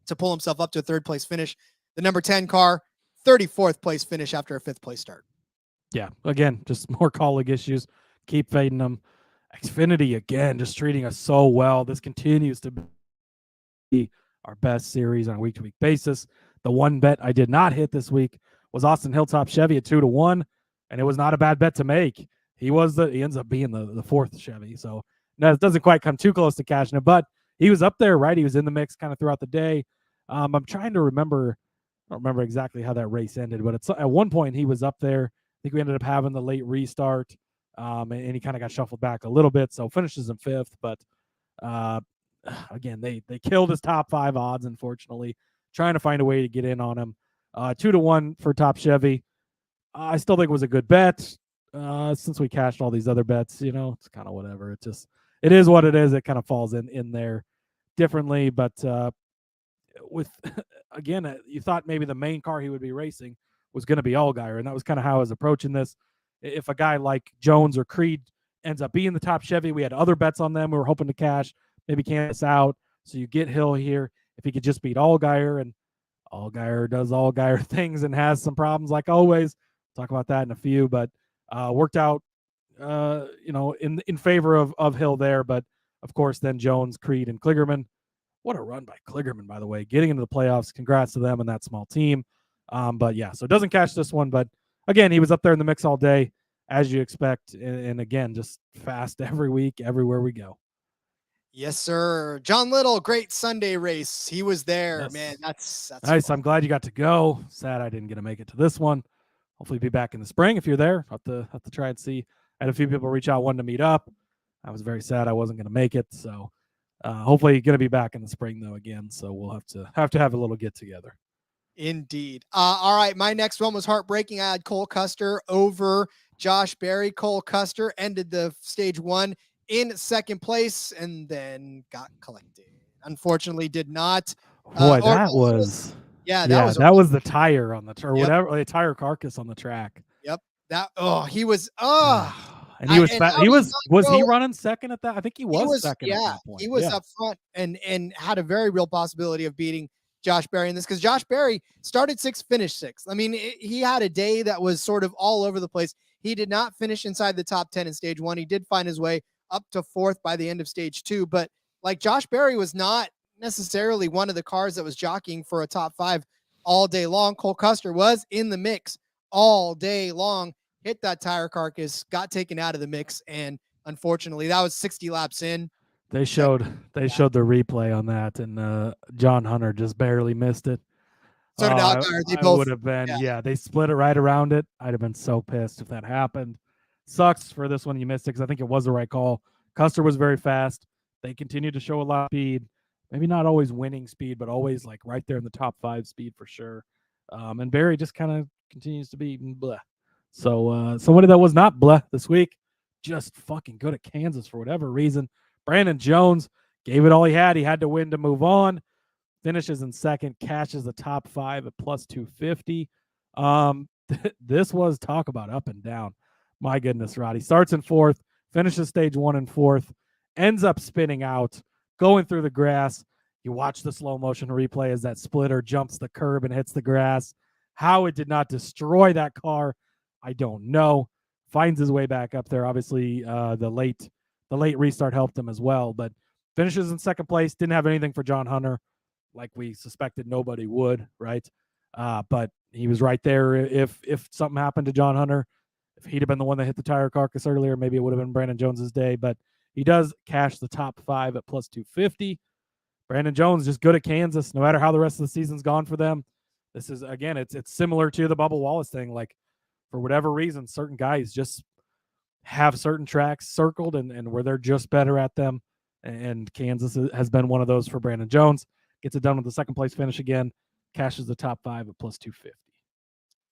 to pull himself up to a 3rd place finish. The number 10 car, 34th place finish after a 5th place start.
Yeah, again, just more Colleague issues. Keep fading them. Xfinity, again, just treating us so well. This continues to be our best series on a week-to-week basis. The one bet I did not hit this week was Austin Hilltop Chevy at 2-1, and it was not a bad bet to make. He ends up being the 4th Chevy, so that doesn't quite come too close to cashing it, but he was up there, right? He was in the mix kind of throughout the day. I'm trying to remember. I don't remember exactly how that race ended, but at one point he was up there. I think we ended up having the late restart, and he kind of got shuffled back a little bit, so finishes in 5th. But again, they killed his top 5 odds, unfortunately, trying to find a way to get in on him. 2-1 for Top Chevy. I still think it was a good bet. Since we cashed all these other bets, it's kind of whatever. It is what it is. It kind of falls in there differently, but with again, you thought maybe the main car he would be racing was going to be Allgaier, and that was kind of how I was approaching this. If a guy like Jones or Creed ends up being the top Chevy, we had other bets on them. We were hoping to cash, maybe cancel out. So you get Hill here. If he could just beat Allgaier, and Allgaier does Allgaier things and has some problems like always. Talk about that in a few, but worked out, in favor of Hill there. But of course, then Jones, Creed, and Kligerman. What a run by Kligerman, by the way, getting into the playoffs. Congrats to them and that small team. But yeah, so it doesn't catch this one. But again, he was up there in the mix all day, as you expect. And again, just fast every week, everywhere we go.
Yes, sir. John Little, great Sunday race. He was there,
Yes.
man. That's
Nice.
fun.
I'm glad you got to go. Sad I didn't get to make it to this one. Hopefully be back in the spring if you're there. Have to try and see. I had a few people reach out, wanting to meet up. I was very sad I wasn't going to make it. So hopefully going to be back in the spring though again. So we'll have to have a little get together.
Indeed. All right. My next one was heartbreaking. I had Cole Custer over Josh Berry. Cole Custer ended the stage one in second place and then got collected. Unfortunately, did not.
Boy, that was that was the tire on the or whatever, the tire carcass on the track.
Yep. He was
and he was he running second at that? I think he was second at that point.
He was up front and had a very real possibility of beating Josh Berry in this because Josh Berry started sixth, finished sixth. I mean, he had a day that was sort of all over the place. He did not finish inside the top 10 in stage one. He did find his way up to fourth by the end of stage two, but like Josh Berry was not necessarily one of the cars that was jockeying for a top five all day long. Cole Custer was in the mix all day long, hit that tire carcass, got taken out of the mix, and unfortunately that was 60 laps in.
They showed the replay on that, and John Hunter just barely missed it.
So did Algar. They both
would have been, they split it right around it. I'd have been so pissed if that happened. Sucks for this one you missed it because I think it was the right call. Custer was very fast. They continued to show a lot of speed. Maybe not always winning speed, but always like right there in the top five speed for sure. And Barry just kind of continues to be blah. So somebody that was not blah this week, just fucking good at Kansas for whatever reason. Brandon Jones gave it all he had. He had to win to move on. Finishes in second, cashes the top five at plus 250. This was talk about up and down. My goodness, Roddy. Starts in fourth, finishes stage one in fourth, ends up spinning out, going through the grass. You watch the slow motion replay as that splitter jumps the curb and hits the grass. How it did not destroy that car, I don't know. Finds his way back up there. Obviously, the late restart helped him as well, but finishes in second place. Didn't have anything for John Hunter, like we suspected nobody would, right? But he was right there. If something happened to John Hunter, if he'd have been the one that hit the tire carcass earlier, maybe it would have been Brandon Jones's day. But he does cash the top five at plus 250. Brandon Jones just good at Kansas, no matter how the rest of the season's gone for them. This is, again, it's similar to the Bubba Wallace thing. Like, for whatever reason, certain guys just have certain tracks circled and where they're just better at them. And Kansas has been one of those for Brandon Jones. Gets it done with the second place finish again. Cashes the top five at plus 250.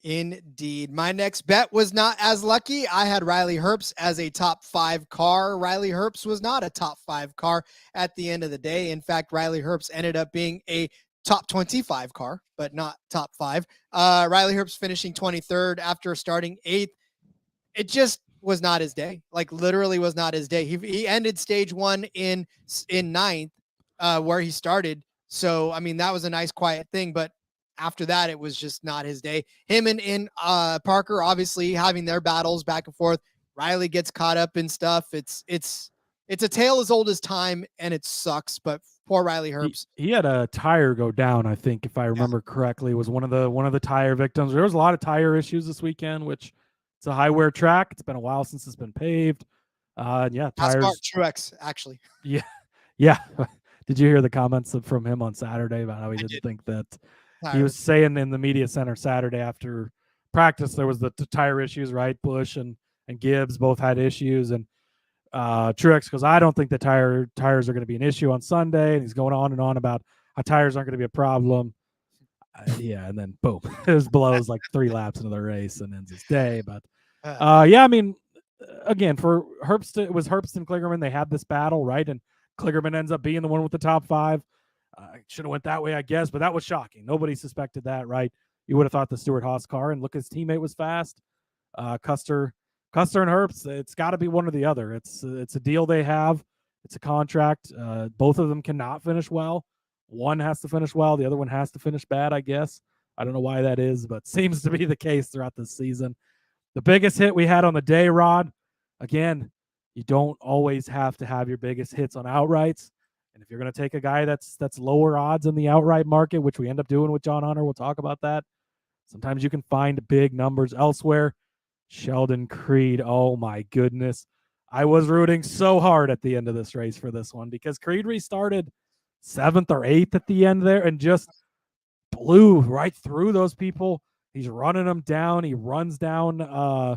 Indeed. My next bet was not as lucky. I had Riley Herbst as a top five car. Riley Herbst was not a top five car at the end of the day. In fact, Riley Herbst ended up being a top 25 car, but not top five. Riley Herbst finishing 23rd after starting eighth. It just was not his day. Like, literally was not his day. He ended stage one in ninth, where he started. So, I mean, that was a nice quiet thing, but after that, it was just not his day. Him and Parker obviously having their battles back and forth. Riley gets caught up in stuff. It's a tale as old as time, and it sucks. But poor Riley Herbst.
He had a tire go down, I think, if I remember correctly. Was one of the tire victims. There was a lot of tire issues this weekend, which it's a high wear track. It's been a while since it's been paved. Tires.
NASCAR Truck, actually.
Yeah. Did you hear the comments from him on Saturday about how he didn't think that? He was saying in the media center Saturday after practice, there was the tire issues, right? Bush and Gibbs both had issues. And Truex goes, I don't think the tires are going to be an issue on Sunday. And he's going on and on about how tires aren't going to be a problem. And then boom, his blows like 3 laps into the race and ends his day. But I mean, again, for Herbst, it was Herbst and Kligerman. They had this battle, right? And Kligerman ends up being the one with the top five. Should have went that way, I guess, but that was shocking. Nobody suspected that, right? You would have thought the Stewart-Haas car, and look, his teammate was fast. Custer and Herbst, it's got to be one or the other. It's a deal they have. It's a contract. Both of them cannot finish well. One has to finish well. The other one has to finish bad, I guess. I don't know why that is, but seems to be the case throughout this season. The biggest hit we had on the day, Rod, again, you don't always have to have your biggest hits on outrights. And if you're going to take a guy that's lower odds in the outright market, which we end up doing with John Hunter, we'll talk about that. Sometimes you can find big numbers elsewhere. Sheldon Creed, oh my goodness. I was rooting so hard at the end of this race for this one because Creed restarted 7th or 8th at the end there and just blew right through those people. He's running them down. He runs down, I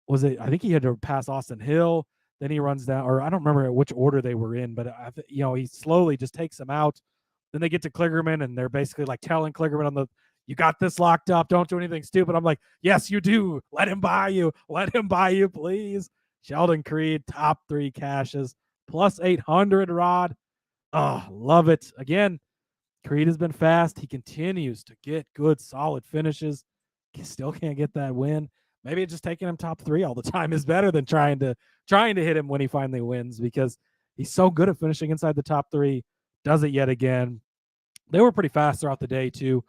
think he had to pass Austin Hill. Then he runs down, or I don't remember which order they were in, but he slowly just takes them out. Then they get to Kligerman, and they're basically like telling Kligerman you got this locked up. Don't do anything stupid. I'm like, yes, you do. Let him buy you. Let him buy you, please. Sheldon Creed, top 3 cashes, plus 800, Rod. Oh, love it. Again, Creed has been fast. He continues to get good, solid finishes. He still can't get that win. Maybe just taking him top 3 all the time is better than trying to hit him when he finally wins, because he's so good at finishing inside the top 3. Does it yet again. They were pretty fast throughout the day too.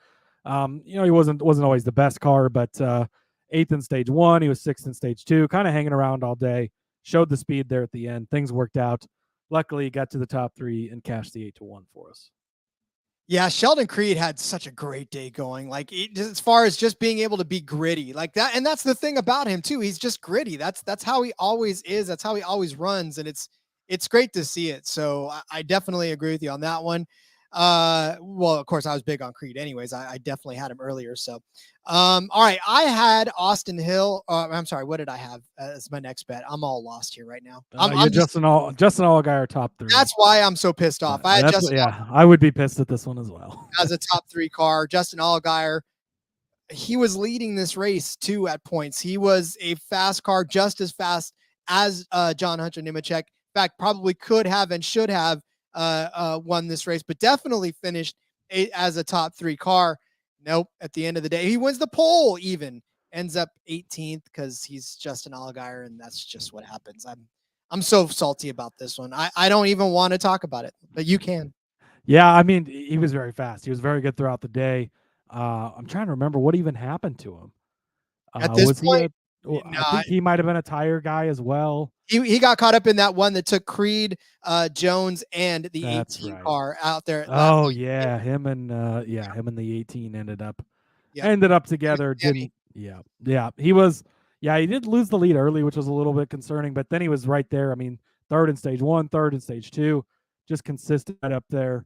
He wasn't always the best car, but 8th in stage 1, he was 6th in stage 2, kind of hanging around all day. Showed the speed there at the end. Things worked out. Luckily, he got to the top 3 and cashed the 8-1 for us.
Yeah, Sheldon Creed had such a great day going. Like, as far as just being able to be gritty like that, and that's the thing about him too. He's just gritty. That's how he always is. That's how he always runs, and it's great to see it. So I definitely agree with you on that one. Well, of course, I was big on Creed anyways. I definitely had him earlier. So, all right, I had Austin Hill. I'm sorry, what did I have as my next bet? I'm all lost here right now. I'm
Justin Allgaier top 3.
That's why I'm so pissed off.
I would be pissed at this one as well.
As a top 3 car, Justin Allgaier, he was leading this race too at points. He was a fast car, just as fast as John Hunter Nemechek. In fact, probably could have and should have won this race, but definitely finished as a top 3 car. Nope. At the end of the day, he wins the pole, even ends up 18th because he's Justin Allgaier, and that's just what happens. I'm so salty about this one. I don't even want to talk about it, but you can.
Yeah, I mean, he was very fast. He was very good throughout the day. I'm trying to remember what even happened to him.
At this point,
I think he might have been a tire guy as well.
He got caught up in that one that took Creed, Jones, and the
That's
18
right.
car out there.
Oh yeah, him and the 18 ended up together. He did lose the lead early, which was a little bit concerning, but then he was right there. I mean, 3rd in stage 1, 3rd in stage 2, just consistent up there.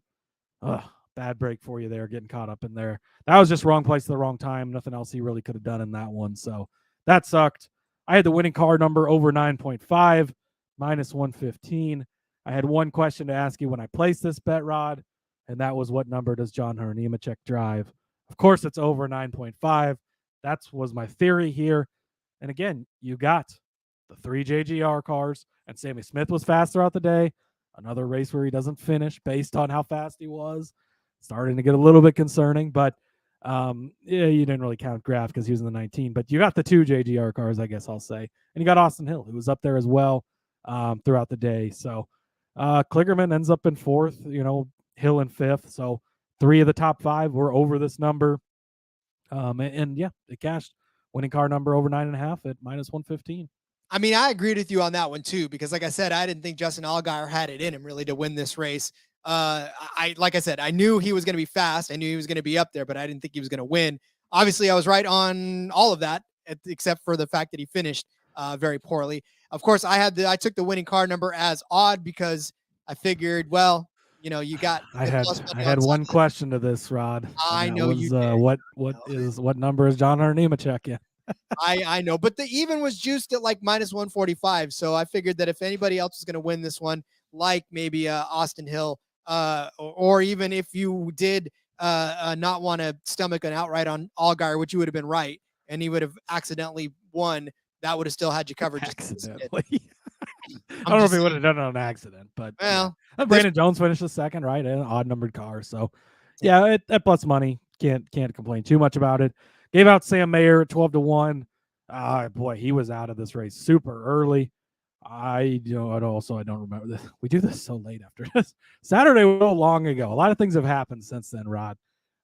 Bad break for you there, getting caught up in there. That was just wrong place at the wrong time. Nothing else he really could have done in that one. So that sucked. I had the winning car number over 9.5, minus 115. I had one question to ask you when I placed this bet, Rod, and that was, what number does John Hunter Nemechek drive? Of course, it's over 9.5. That was my theory here. And again, you got the 3 JGR cars, and Sammy Smith was fast throughout the day. Another race where he doesn't finish based on how fast he was. Starting to get a little bit concerning, but you didn't really count Graf because he was in the 19, but you got the 2 JGR cars, I guess I'll say. And you got Austin Hill, who was up there as well throughout the day. So Kligerman ends up in 4th, Hill in 5th. So 3 of the top 5 were over this number. It cashed. Winning car number over 9.5 at minus 115.
I mean, I agreed with you on that one too, because like I said, I didn't think Justin Allgaier had it in him really to win this race. Like I said, I knew he was going to be fast. I knew he was going to be up there, but I didn't think he was going to win. Obviously, I was right on all of that, except for the fact that he finished very poorly. Of course, I took the winning car number as odd because I figured, well, you got.
I had one question to this, Rod.
I know you did.
What number is John Hunter Nemechek in?
I know, but the even was juiced at like minus 145. So I figured that if anybody else is going to win this one, like maybe Austin Hill, or even if you did not want to stomach an outright on Allgaier, which you would have been right, and he would have accidentally won, that would have still had you covered.
Accidentally. I don't know if he would have done it on accident, but Brandon Jones finished the 2nd, right? An odd numbered car. So at plus money, can't complain too much about it. Gave out Sam Mayer at 12-1. Boy, he was out of this race super early. I don't remember this. We do this so late after this. Saturday was so long ago. A lot of things have happened since then, Rod.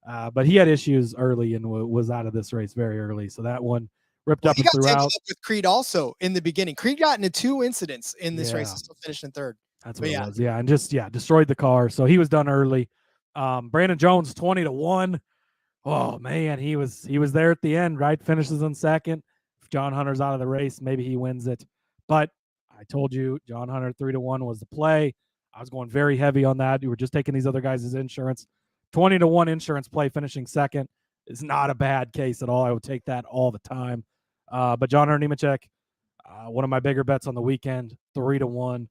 But he had issues early and was out of this race very early. So that one ripped up and threw out.
With Creed also in the beginning. Creed got into 2 incidents in this race and still finished in 3rd.
That's what it was. Yeah, and just destroyed the car. So he was done early. Brandon Jones 20-1. Oh man, he was there at the end, right? Finishes in second. If John Hunter's out of the race, maybe he wins it. But I told you, John Hunter 3-1 was the play. I was going very heavy on that. You were just taking these other guys' insurance. 20-1 insurance play, finishing second is not a bad case at all. I would take that all the time. But John Hunter Nemechek, one of my bigger bets on the weekend, 3-1.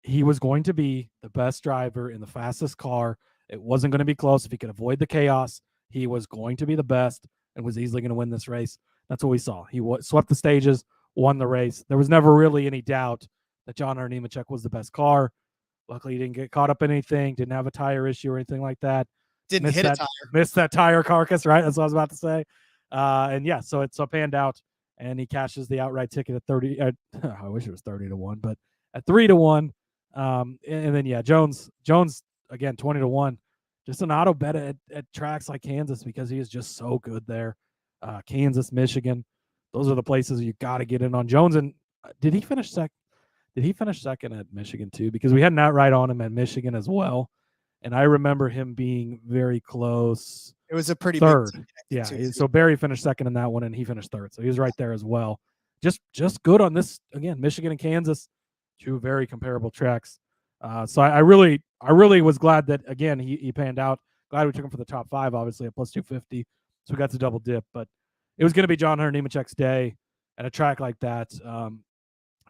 He was going to be the best driver in the fastest car. It wasn't going to be close. If he could avoid the chaos, he was going to be the best and was easily going to win this race. That's what we saw. He swept the stages, won the race. There was never really any doubt that John Hunter Nemechek was the best car. Luckily, he didn't get caught up in anything, didn't have a tire issue or anything like that.
Didn't hit a tire.
Missed that tire carcass, right? That's what I was about to say. And yeah, so it panned out, and he cashes the outright ticket at 30. I wish it was 30-1, but at 3-1. And then, yeah, Jones, again, 20-1. Just an auto bet at tracks like Kansas because he is just so good there. Kansas, Michigan, those are the places you got to get in on. Jones, and did he finish second? Did he finish second at Michigan too? Because we had an outright on him at Michigan as well. And I remember him being very close.
It was a pretty
third.
big
Yeah. So Barry finished second in that one, and he finished third. So he was right there as well. Just good on this. Again, Michigan and Kansas, two very comparable tracks. So I really was glad that, again, he panned out. Glad we took him for the top 5, obviously at plus 250. So we got to double dip. But it was going to be John Hunter Nemechek's day at a track like that.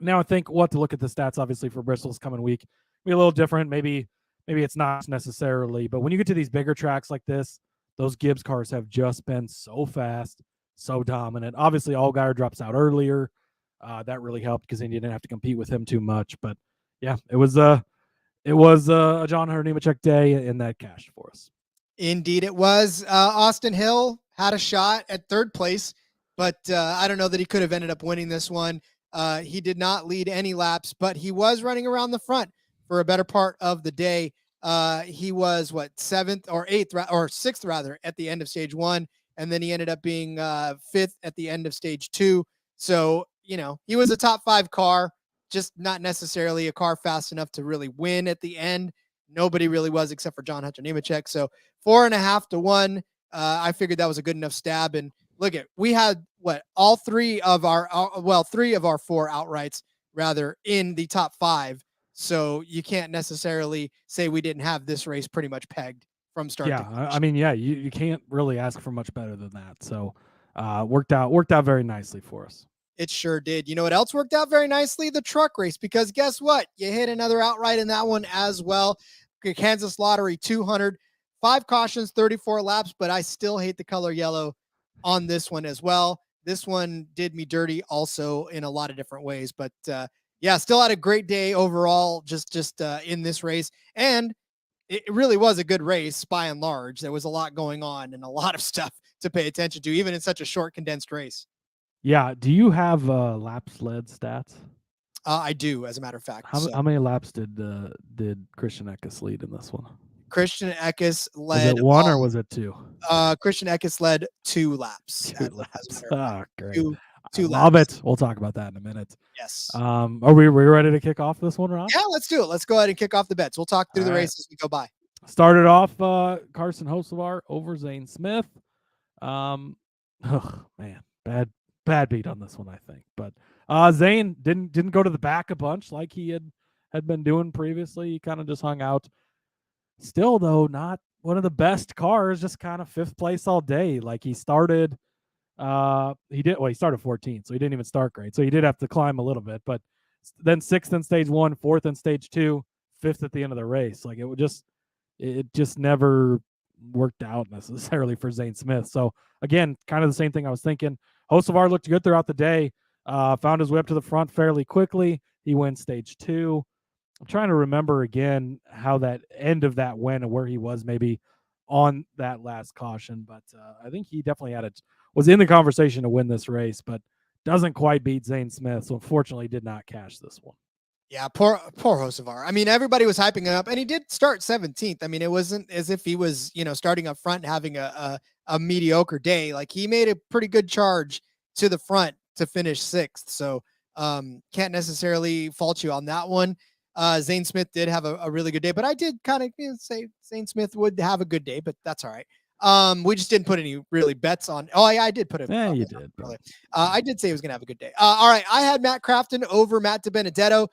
Now I think we'll have to look at the stats, obviously, for Bristol's coming week. Be a little different. Maybe it's not necessarily. But when you get to these bigger tracks like this, those Gibbs cars have just been so fast, so dominant. Obviously, Allgaier drops out earlier. That really helped because then you didn't have to compete with him too much. But yeah, it was a John Hunter Nemechek day in that cash for us.
Indeed, it was. Austin Hill had a shot at third place, but I don't know that he could have ended up winning this one. He did not lead any laps, but he was running around the front for a better part of the day. He was 7th or 8th or 6th rather at the end of stage 1, and then he ended up being 5th at the end of stage 2. So, he was a top 5 car, just not necessarily a car fast enough to really win at the end. Nobody really was except for John Hunter Nemechek. So 4.5-1. I figured that was a good enough stab. And look we had all 3 of our 4 outrights rather in the top 5. So you can't necessarily say we didn't have this race pretty much pegged from start to finish.
I mean, yeah, you can't really ask for much better than that. So worked out very nicely for us.
It sure did. You know what else worked out very nicely? The truck race, because guess what? You hit another outright in that one as well. Kansas Lottery 200, 5 cautions, 34 laps, but I still hate the color yellow on this one as well. This one did me dirty also in a lot of different ways, but yeah, still had a great day overall just in this race. And it really was a good race by and large. There was a lot going on and a lot of stuff to pay attention to, even in such a short condensed race.
Yeah. Do you have laps led stats?
I do, as a matter of fact.
How many laps did Christian Eckes lead in this one?
Christian Eckes led.
Was it 1 or was it 2?
Christian Eckes led 2 laps.
2 laps. Oh, great.
Two
love
laps.
it. We'll talk about that in a minute.
Yes.
Are we ready to kick off this one, Ron?
Yeah, let's do it. Let's go ahead and kick off the bets. We'll talk through the race as we go by.
Started off Carson Hocevar over Zane Smith. Man, bad beat on this one, I think. But Zane didn't go to the back a bunch like he had been doing previously. He kind of just hung out. Still, though, not one of the best cars, just kind of 5th place all day. Like he started he started 14th, so he didn't even start great. So he did have to climb a little bit, but then 6th in stage 1, 4th in stage 2, 5th at the end of the race. Like it just never worked out necessarily for Zane Smith. So again, kind of the same thing I was thinking. Hocevar looked good throughout the day. Found his way up to the front fairly quickly. He wins stage 2. I'm trying to remember again how that end of that went and where he was maybe on that last caution. But I think he definitely was in the conversation to win this race, but doesn't quite beat Zane Smith. So unfortunately did not cash this one.
Yeah, poor Hocevar. I mean, everybody was hyping him up, and he did start 17th. I mean, it wasn't as if he was, starting up front and having a mediocre day. Like he made a pretty good charge to the front to finish 6th. So can't necessarily fault you on that one. Zane Smith did have a really good day, but I did kind of say Zane Smith would have a good day, but that's all right. We just didn't put any really bets on. Oh, yeah, I did put it.
Yeah, you did.
I did say he was going to have a good day. All right. I had Matt Crafton over Matt DiBenedetto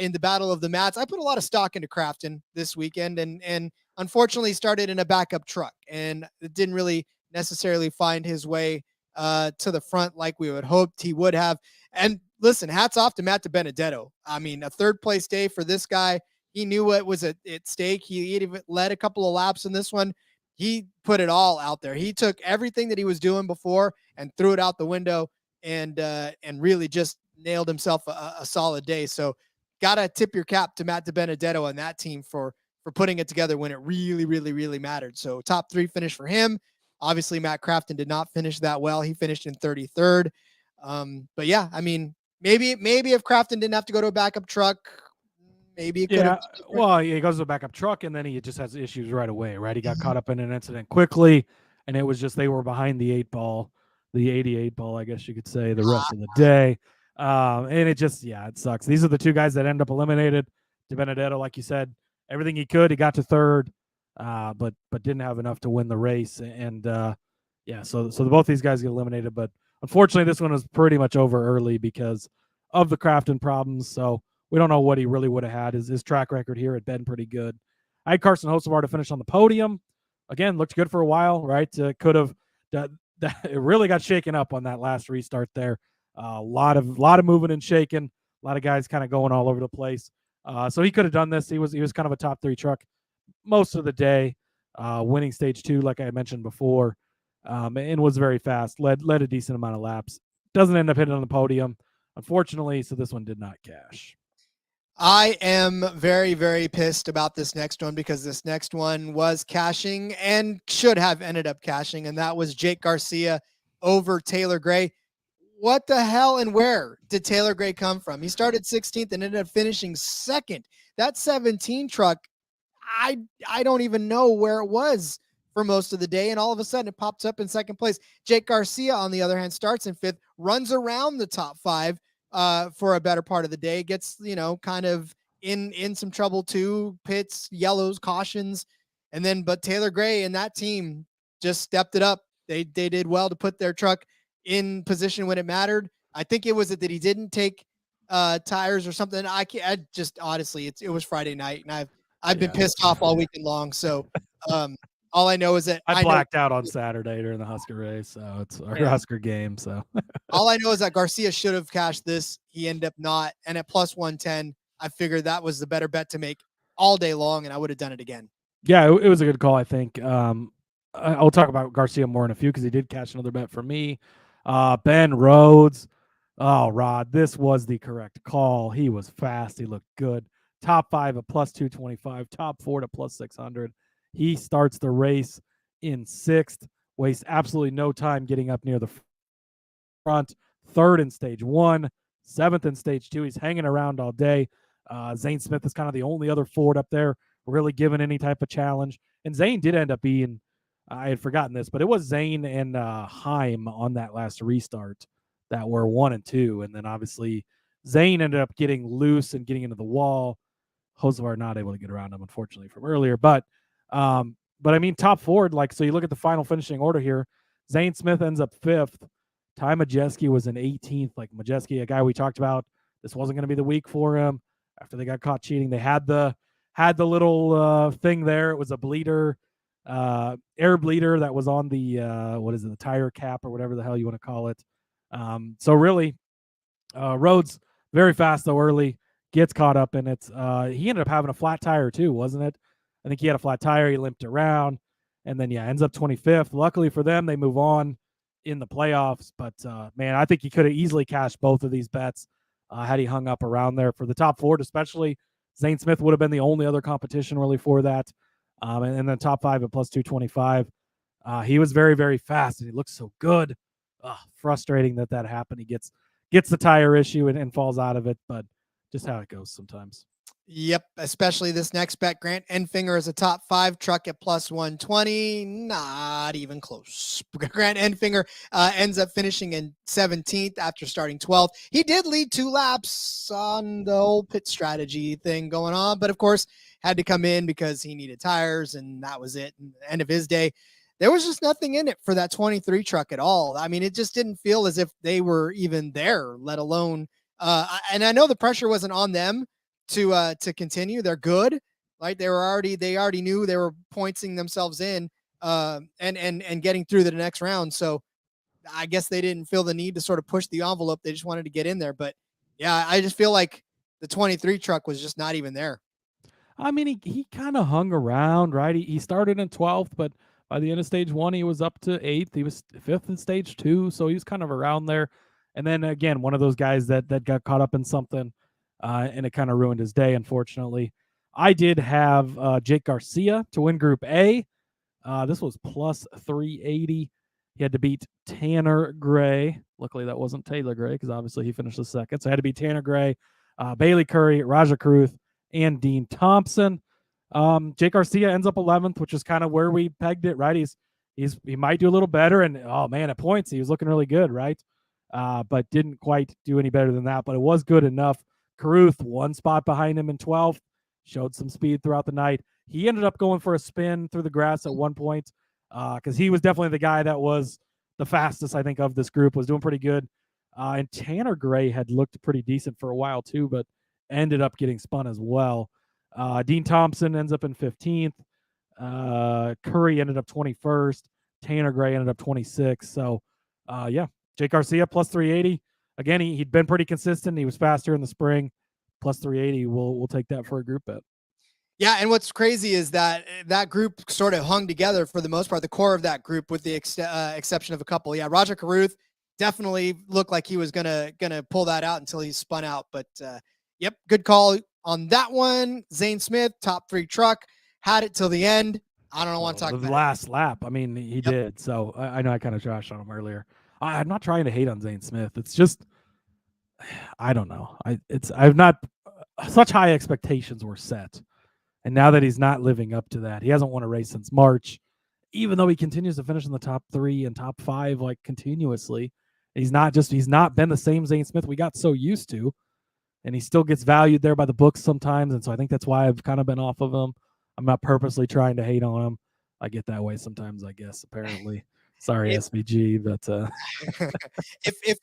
in the Battle of the Mats. I put a lot of stock into Crafton this weekend and unfortunately started in a backup truck and it didn't really necessarily find his way to the front like we would hoped he would have. And listen, hats off to Matt DiBenedetto. I mean, a third place day for this guy. He knew what was at stake. He even led a couple of laps in this one. He put it all out there. He took everything that he was doing before and threw it out the window and really just nailed himself a solid day. So gotta tip your cap to Matt DiBenedetto and that team for putting it together when it really, really, really mattered. So top 3 finish for him. Obviously, Matt Crafton did not finish that well. He finished in 33rd. But yeah, I mean, maybe if Crafton didn't have to go to a backup truck, maybe it could have.
Well, he goes to a backup truck and then he just has issues right away, right? He got caught up in an incident quickly, and it was just they were behind the 8-ball, the 88 ball, I guess you could say, the rest of the day. And it just, it sucks. These are the 2 guys that end up eliminated. DiBenedetto, like you said, everything he could, he got to 3rd, but didn't have enough to win the race. And so both these guys get eliminated. But unfortunately, this one was pretty much over early because of the Crafton problems. So we don't know what he really would have had. His track record here had been pretty good. I had Carson Hocevar to finish on the podium. Again, looked good for a while, right? Could have. It really got shaken up on that last restart there. A lot of moving and shaking. A lot of guys kind of going all over the place. So he could have done this. He was kind of a top 3 truck most of the day, winning stage 2, like I mentioned before, and was very fast. Led a decent amount of laps. Doesn't end up hitting on the podium, unfortunately. So this one did not cash.
I am very, very pissed about this next one because this next one was cashing and should have ended up cashing, and that was Jake Garcia over Taylor Gray. What the hell and where did Taylor Gray come from? He started 16th and ended up finishing 2nd. That 17 truck, I don't even know where it was for most of the day, and all of a sudden it pops up in 2nd place. Jake Garcia, on the other hand, starts in 5th, runs around the top 5 for a better part of the day, gets, kind of in some trouble too, pits, yellows, cautions, but Taylor Gray and that team just stepped it up. They did well to put their truck in position when it mattered. I think it was that he didn't take tires or something. I just honestly, it was Friday night and I've been pissed off all weekend long. So all I know is that
I blacked out on Saturday during the Husker race, so it's our Husker game. So
all I know is that Garcia should have cashed this. He ended up not, and at plus 110, I figured that was the better bet to make all day long, and I would have done it again.
Yeah, it was a good call, I think. I'll talk about Garcia more in a few because he did cash another bet for me. Ben Rhodes. Oh, Rod, this was the correct call. He was fast. He looked good. Top 5 at plus 225. Top 4 to plus 600. He starts the race in 6th. Wastes absolutely no time getting up near the front. 3rd in stage 1. 7th in stage 2. He's hanging around all day. Zane Smith is kind of the only other Ford up there really given any type of challenge. And Zane did end up being, I had forgotten this, but it was Zane and Heim on that last restart that were 1 and 2. And then obviously Zane ended up getting loose and getting into the wall. Hocevar not able to get around him, unfortunately, from earlier. But I mean, top 4, so you look at the final finishing order here. Zane Smith ends up 5th. Ty Majeski was in 18th. Majeski, a guy we talked about, this wasn't going to be the week for him. After they got caught cheating, they had the little thing there. It was a bleeder, air bleeder that was on the the tire cap or whatever the hell you want to call it. So really, Rhodes very fast though early, gets caught up in it. He ended up having a flat tire too, wasn't it? I think he had a flat tire. He limped around, and then ends up 25th. Luckily for them, they move on in the playoffs. But man, I think he could have easily cashed both of these bets had he hung up around there for the top 4, especially. Zane Smith would have been the only other competition really for that. And then top 5 at plus 225. He was very, very fast, and he looked so good. Frustrating that happened. He gets the tire issue and falls out of it, but just how it goes sometimes.
Yep, especially this next bet. Grant Enfinger is a top 5 truck at plus 120. Not even close. Grant Enfinger ends up finishing in 17th after starting 12th. He did lead 2 laps on the whole pit strategy thing going on, but of course had to come in because he needed tires, and that was it. And the end of his day. there was just nothing in it for that 23 truck at all. I mean, it just didn't feel as if they were even there, let alone, and I know the pressure wasn't on them to continue. They're good. Like they already knew they were pointing themselves in, and getting through the next round. So I guess they didn't feel the need to sort of push the envelope. They just wanted to get in there. But yeah, I just feel like the 23 truck was just not even there.
I mean, he kind of hung around, right? He started in 12th, but by the end of stage 1, he was up to 8th. He was 5th in stage 2, so he was kind of around there. And then again, one of those guys that got caught up in something, and it kind of ruined his day, unfortunately. I did have Jake Garcia to win Group A. This was plus 380. He had to beat Tanner Gray. Luckily, that wasn't Taylor Gray because obviously he finished the second. So I had to beat Tanner Gray, Bailey Curry, Raja Caruth, and Dean Thompson. Jake Garcia ends up 11th, which is kind of where we pegged it, right? He might do a little better, and oh man, at points he was looking really good, right? But didn't quite do any better than that. But it was good enough. Caruth, one spot behind him in 12th, showed some speed throughout the night. He ended up going for a spin through the grass at one point, because he was definitely the guy that was the fastest, I think, of this group. Was doing pretty good. And Tanner Gray had looked pretty decent for a while too, but ended up getting spun as well. Dean Thompson ends up in 15th. Curry ended up 21st. Tanner Gray ended up 26th. So, yeah, Jake Garcia plus 380. Again, he'd been pretty consistent. He was faster in the spring. Plus 380. We'll take that for a group bet.
Yeah, and what's crazy is that group sort of hung together for the most part, the core of that group, with the exception of a couple. Yeah, Raja Caruth definitely looked like he was gonna pull that out until he spun out. But yep, good call on that one. Zane Smith, top 3 truck, had it till the end. I don't want to talk about
the last lap. I mean, he did. So I know I kind of trashed on him earlier. I'm not trying to hate on Zane Smith. It's just, I don't know. I've not such high expectations were set. And now that he's not living up to that, he hasn't won a race since March, even though he continues to finish in the top 3 and top 5 like continuously. He's not been the same Zane Smith we got so used to, and he still gets valued there by the books sometimes. And so I think that's why I've kind of been off of him. I'm not purposely trying to hate on him. I get that way sometimes, I guess, apparently. Sorry, SBG, but
if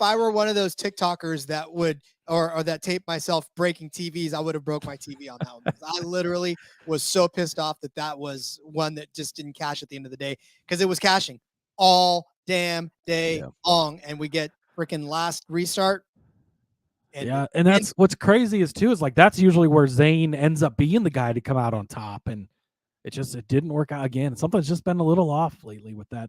I were one of those TikTokers that would or that taped myself breaking TVs, I would have broke my TV on that one. I literally was so pissed off that was one that just didn't cash at the end of the day, because it was cashing all damn day long, and we get freaking last restart.
And that's what's crazy is like that's usually where Zane ends up being the guy to come out on top, and it didn't work out again. Something's just been a little off lately with that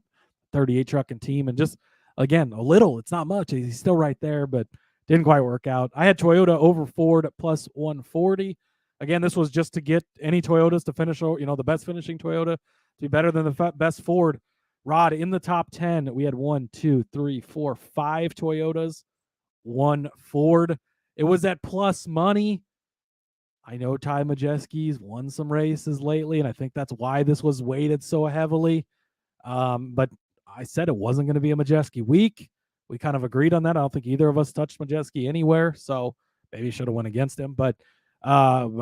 38 truck and team, and just again a little. It's not much. He's still right there, but didn't quite work out. I had Toyota over Ford at plus 140. Again, this was just to get any Toyotas to finish, the best finishing Toyota to be better than the best Ford. Rod, in the top 10, we had 1, 2, 3, 4, 5 Toyotas, 1 Ford. It was at plus money. I know Ty Majeski's won some races lately, and I think that's why this was weighted so heavily. But I said it wasn't going to be a Majeski week. We kind of agreed on that. I don't think either of us touched Majeski anywhere, so maybe should have went against him. But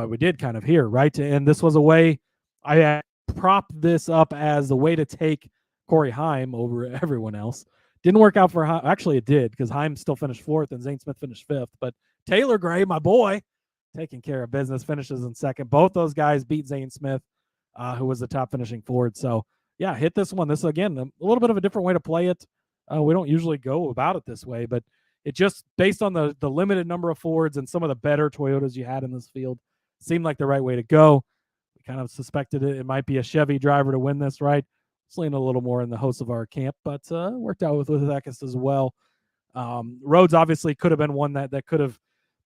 we did kind of here, right? And this was a way I had propped this up as the way to take Corey Heim over everyone else. Didn't work out for Heim. Actually, it did, because Heim still finished 4th and Zane Smith finished 5th. But Taylor Gray, my boy, taking care of business, finishes in 2nd. Both those guys beat Zane Smith, who was the top finishing Ford. So, yeah, hit this one. This, again, a little bit of a different way to play it. We don't usually go about it this way, but it just, based on the limited number of Fords and some of the better Toyotas you had in this field, seemed like the right way to go. We kind of suspected it might be a Chevy driver to win this, right? It's leaning a little more in the host of our camp, but worked out with Eckes as well. Rhodes obviously could have been one that could have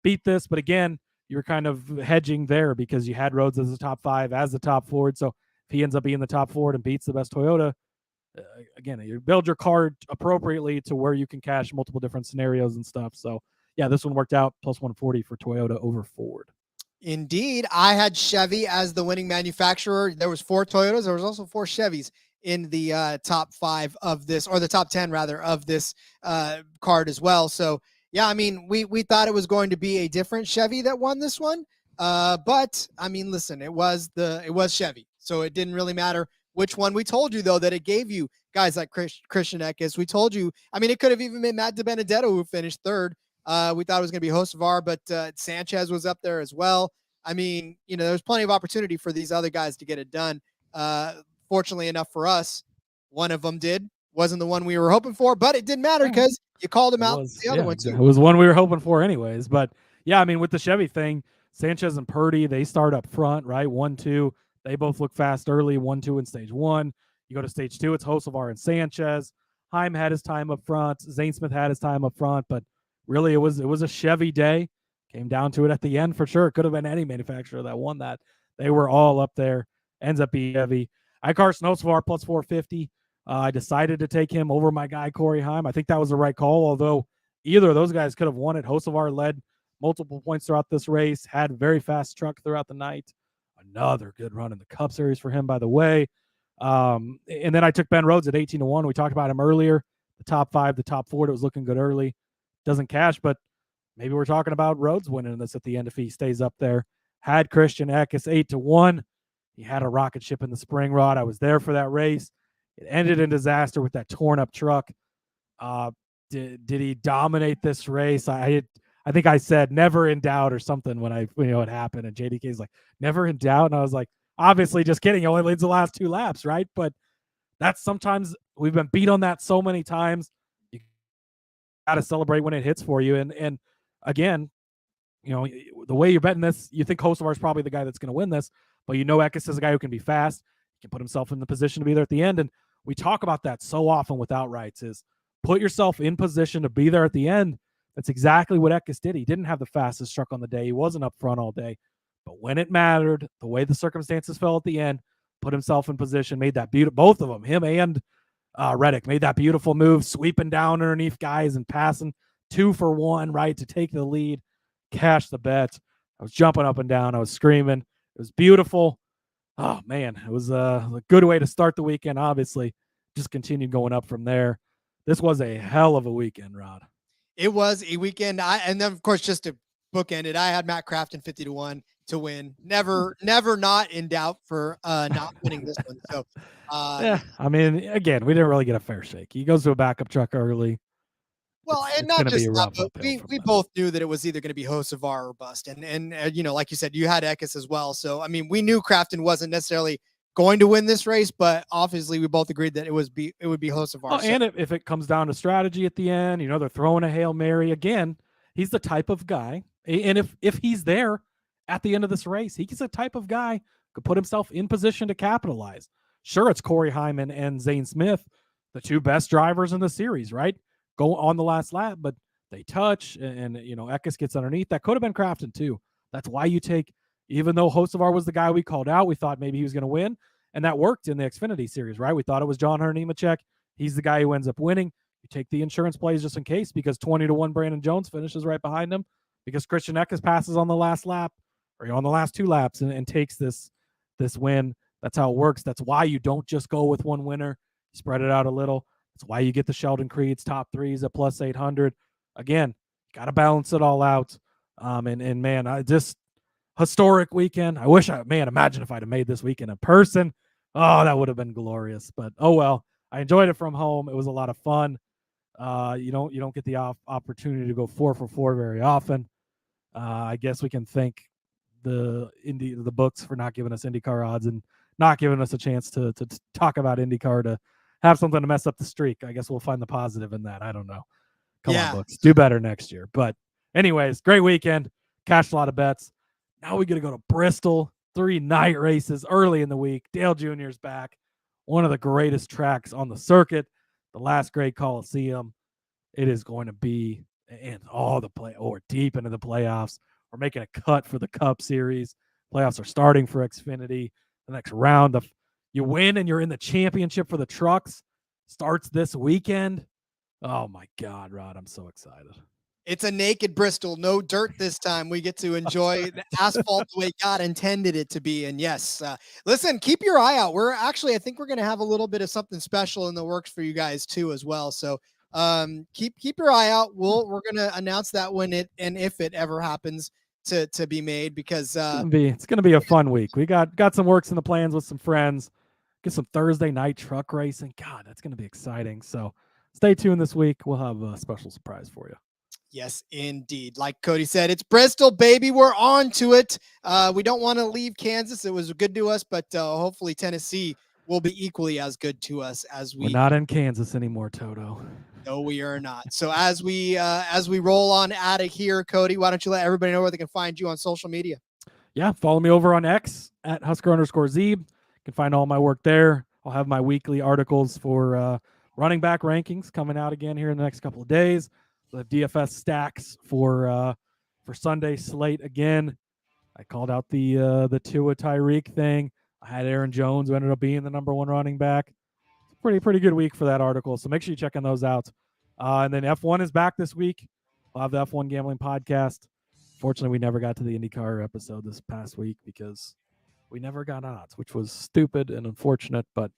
beat this, but again, you're kind of hedging there because you had Rhodes as the top 5, as the top Ford. So if he ends up being the top Ford and beats the best Toyota, again, you build your card appropriately to where you can cash multiple different scenarios and stuff. So yeah, this one worked out, plus 140 for Toyota over Ford.
Indeed. I had Chevy as the winning manufacturer. There was 4 Toyotas. There was also 4 Chevys in the top 5 of this, or the top 10 rather, of this card as well. So yeah, I mean, we thought it was going to be a different Chevy that won this one. But I mean, listen, it was Chevy. So it didn't really matter which one. We told you, though, that it gave you guys like Christian Eckes. We told you, I mean, it could have even been Matt DiBenedetto who finished third. We thought it was going to be Hocevar, but Sanchez was up there as well. I mean, there's plenty of opportunity for these other guys to get it done. Fortunately enough for us, one of them did. Wasn't the one we were hoping for, but it didn't matter because you called him out. The other one too.
It was one we were hoping for anyways. But yeah, I mean, with the Chevy thing, Sanchez and Purdy, they start up front, right? 1-2. They both look fast early. 1-2 in stage one. You go to stage two, it's Hocevar and Sanchez. Heim had his time up front. Zane Smith had his time up front, but really it was a Chevy day. Came down to it at the end for sure. It could have been any manufacturer that won that. They were all up there. Ends up being Chevy. I Carson Hocevar plus 450. I decided to take him over my guy, Corey Heim. I think that was the right call, although either of those guys could have won it. Hocevar led multiple points throughout this race, had very fast truck throughout the night. Another good run in the Cup Series for him, by the way. And then I took Ben Rhodes at 18-1. We talked about him earlier. The top five, the top four, it was looking good early. Doesn't cash, but maybe we're talking about Rhodes winning this at the end if he stays up there. Had Christian Eckes 8-1. He had a rocket ship in the spring rod. I was there for that race. It ended in disaster with that torn up truck. Did he dominate this race? I think I said never in doubt or something when it happened. And JDK's like, never in doubt. And I was like, obviously just kidding. He only leads the last two laps, right? But that's sometimes we've been beat on that so many times. You got to celebrate when it hits for you. And again, the way you're betting this, you think Hocevar is probably the guy that's going to win this, but Eckes is a guy who can be fast, can put himself in the position to be there at the end. And we talk about that so often with outrights is put yourself in position to be there at the end. That's exactly what Eckes did. He didn't have the fastest truck on the day. He wasn't up front all day. But when it mattered, the way the circumstances fell at the end, put himself in position, made that beautiful, both of them, him and Reddick, made that beautiful move, sweeping down underneath guys and passing 2 for 1, right, to take the lead, cash the bet. I was jumping up and down. I was screaming. It was beautiful. Oh, man, it was a good way to start the weekend, obviously. Just continued going up from there. This was a hell of a weekend, Rod.
It was a weekend. And then, of course, just to bookend it, I had Matt Crafton 50-1 to win. Never not in doubt for not winning this one. So,
yeah, I mean, again, we didn't really get a fair shake. He goes to a backup truck early.
Well, and not just that, but we both knew that it was either going to be Hocevar or bust. And like you said, you had Eckes as well. So, I mean, we knew Crafton wasn't necessarily going to win this race, but obviously we both agreed that it would be Hocevar.
Oh, and if it comes down to strategy at the end, they're throwing a Hail Mary again. He's the type of guy, and if he's there at the end of this race, he's the type of guy who could put himself in position to capitalize. Sure, it's Corey Hyman and Zane Smith, the two best drivers in the series, right? Go on the last lap, but they touch, and Eckes gets underneath. That could have been Crafton too. That's why you take, even though Hocevar was the guy we called out, we thought maybe he was going to win, and that worked in the Xfinity Series, right? We thought it was John Hunter Nemechek. He's the guy who ends up winning. You take the insurance plays just in case, because 20-1 Brandon Jones finishes right behind him, because Christian Eckes passes on the last lap or on the last two laps and takes this win. That's how it works. That's why you don't just go with one winner. You spread it out a little. That's why you get the Sheldon Creed's top threes at plus 800. Again, you got to balance it all out. And man, I just historic weekend. I wish imagine if I'd have made this weekend in person. Oh, that would have been glorious. But oh well, I enjoyed it from home. It was a lot of fun. You don't get the opportunity to go 4 for 4 very often. I guess we can thank the books for not giving us IndyCar odds and not giving us a chance to talk about IndyCar, to have something to mess up the streak. I guess we'll find the positive in that. I don't know. Come on, books. Do better next year. But anyways, great weekend. Cashed a lot of bets. Now we got to go to Bristol. 3 night races early in the week. Dale Jr.'s back. One of the greatest tracks on the circuit. The last great Coliseum. It is going to be in all the we're deep into the playoffs. We're making a cut for the Cup Series. Playoffs are starting for Xfinity. The next round of you win and you're in the championship for the trucks starts this weekend. Oh my God, Rod, I'm so excited.
It's a naked Bristol, no dirt this time. We get to enjoy the asphalt the way God intended it to be. And yes, listen, keep your eye out. I think we're going to have a little bit of something special in the works for you guys too, as well. So keep your eye out. We're going to announce that when it, and if it ever happens to be made, because
it's going to be a fun week. We got some works in the plans with some friends. get some Thursday night truck racing. God, that's going to be exciting. So stay tuned this week. We'll have a special surprise for you.
Yes, indeed. Like Cody said, it's Bristol, baby. We're on to it. We don't want to leave Kansas. It was good to us, but hopefully Tennessee will be equally as good to us as
We're not in Kansas anymore, Toto.
No, we are not. So as we roll on out of here, Cody, why don't you let everybody know where they can find you on social media?
Yeah, follow me over on X at Husker_Zeeb. You can find all my work there. I'll have my weekly articles for running back rankings coming out again here in the next couple of days. The DFS stacks for Sunday slate again. I called out the Tua Tyreek thing. I had Aaron Jones, who ended up being the number 1 running back. Pretty good week for that article. So make sure you check on those out. And then F1 is back this week. We'll have the F1 Gambling Podcast. Fortunately, we never got to the IndyCar episode this past week because we never got odds, which was stupid and unfortunate. But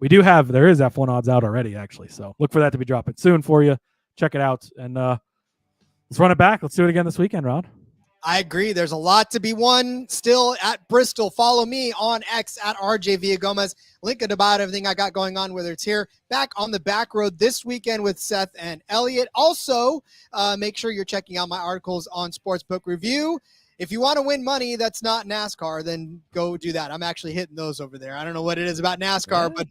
there is F1 odds out already, actually. So look for that to be dropping soon for you. Check it out. And let's run it back. Let's do it again this weekend, Ron.
I agree. There's a lot to be won still at Bristol. Follow me on X at RJ Villagomez. Link it about everything I got going on, whether it's here, back on the back road this weekend with Seth and Elliot. Also, make sure you're checking out my articles on Sportsbook Review. If you want to win money that's not NASCAR, then go do that. I'm actually hitting those over there. I don't know what it is about NASCAR, but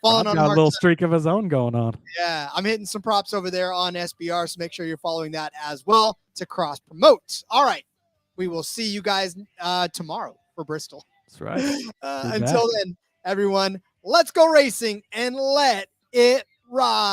following on
got a little streak of his own going on.
Yeah, I'm hitting some props over there on SBR, so make sure you're following that as well to cross promote. All right, we will see you guys tomorrow for Bristol.
That's right.
Until then, everyone, let's go racing and let it ride.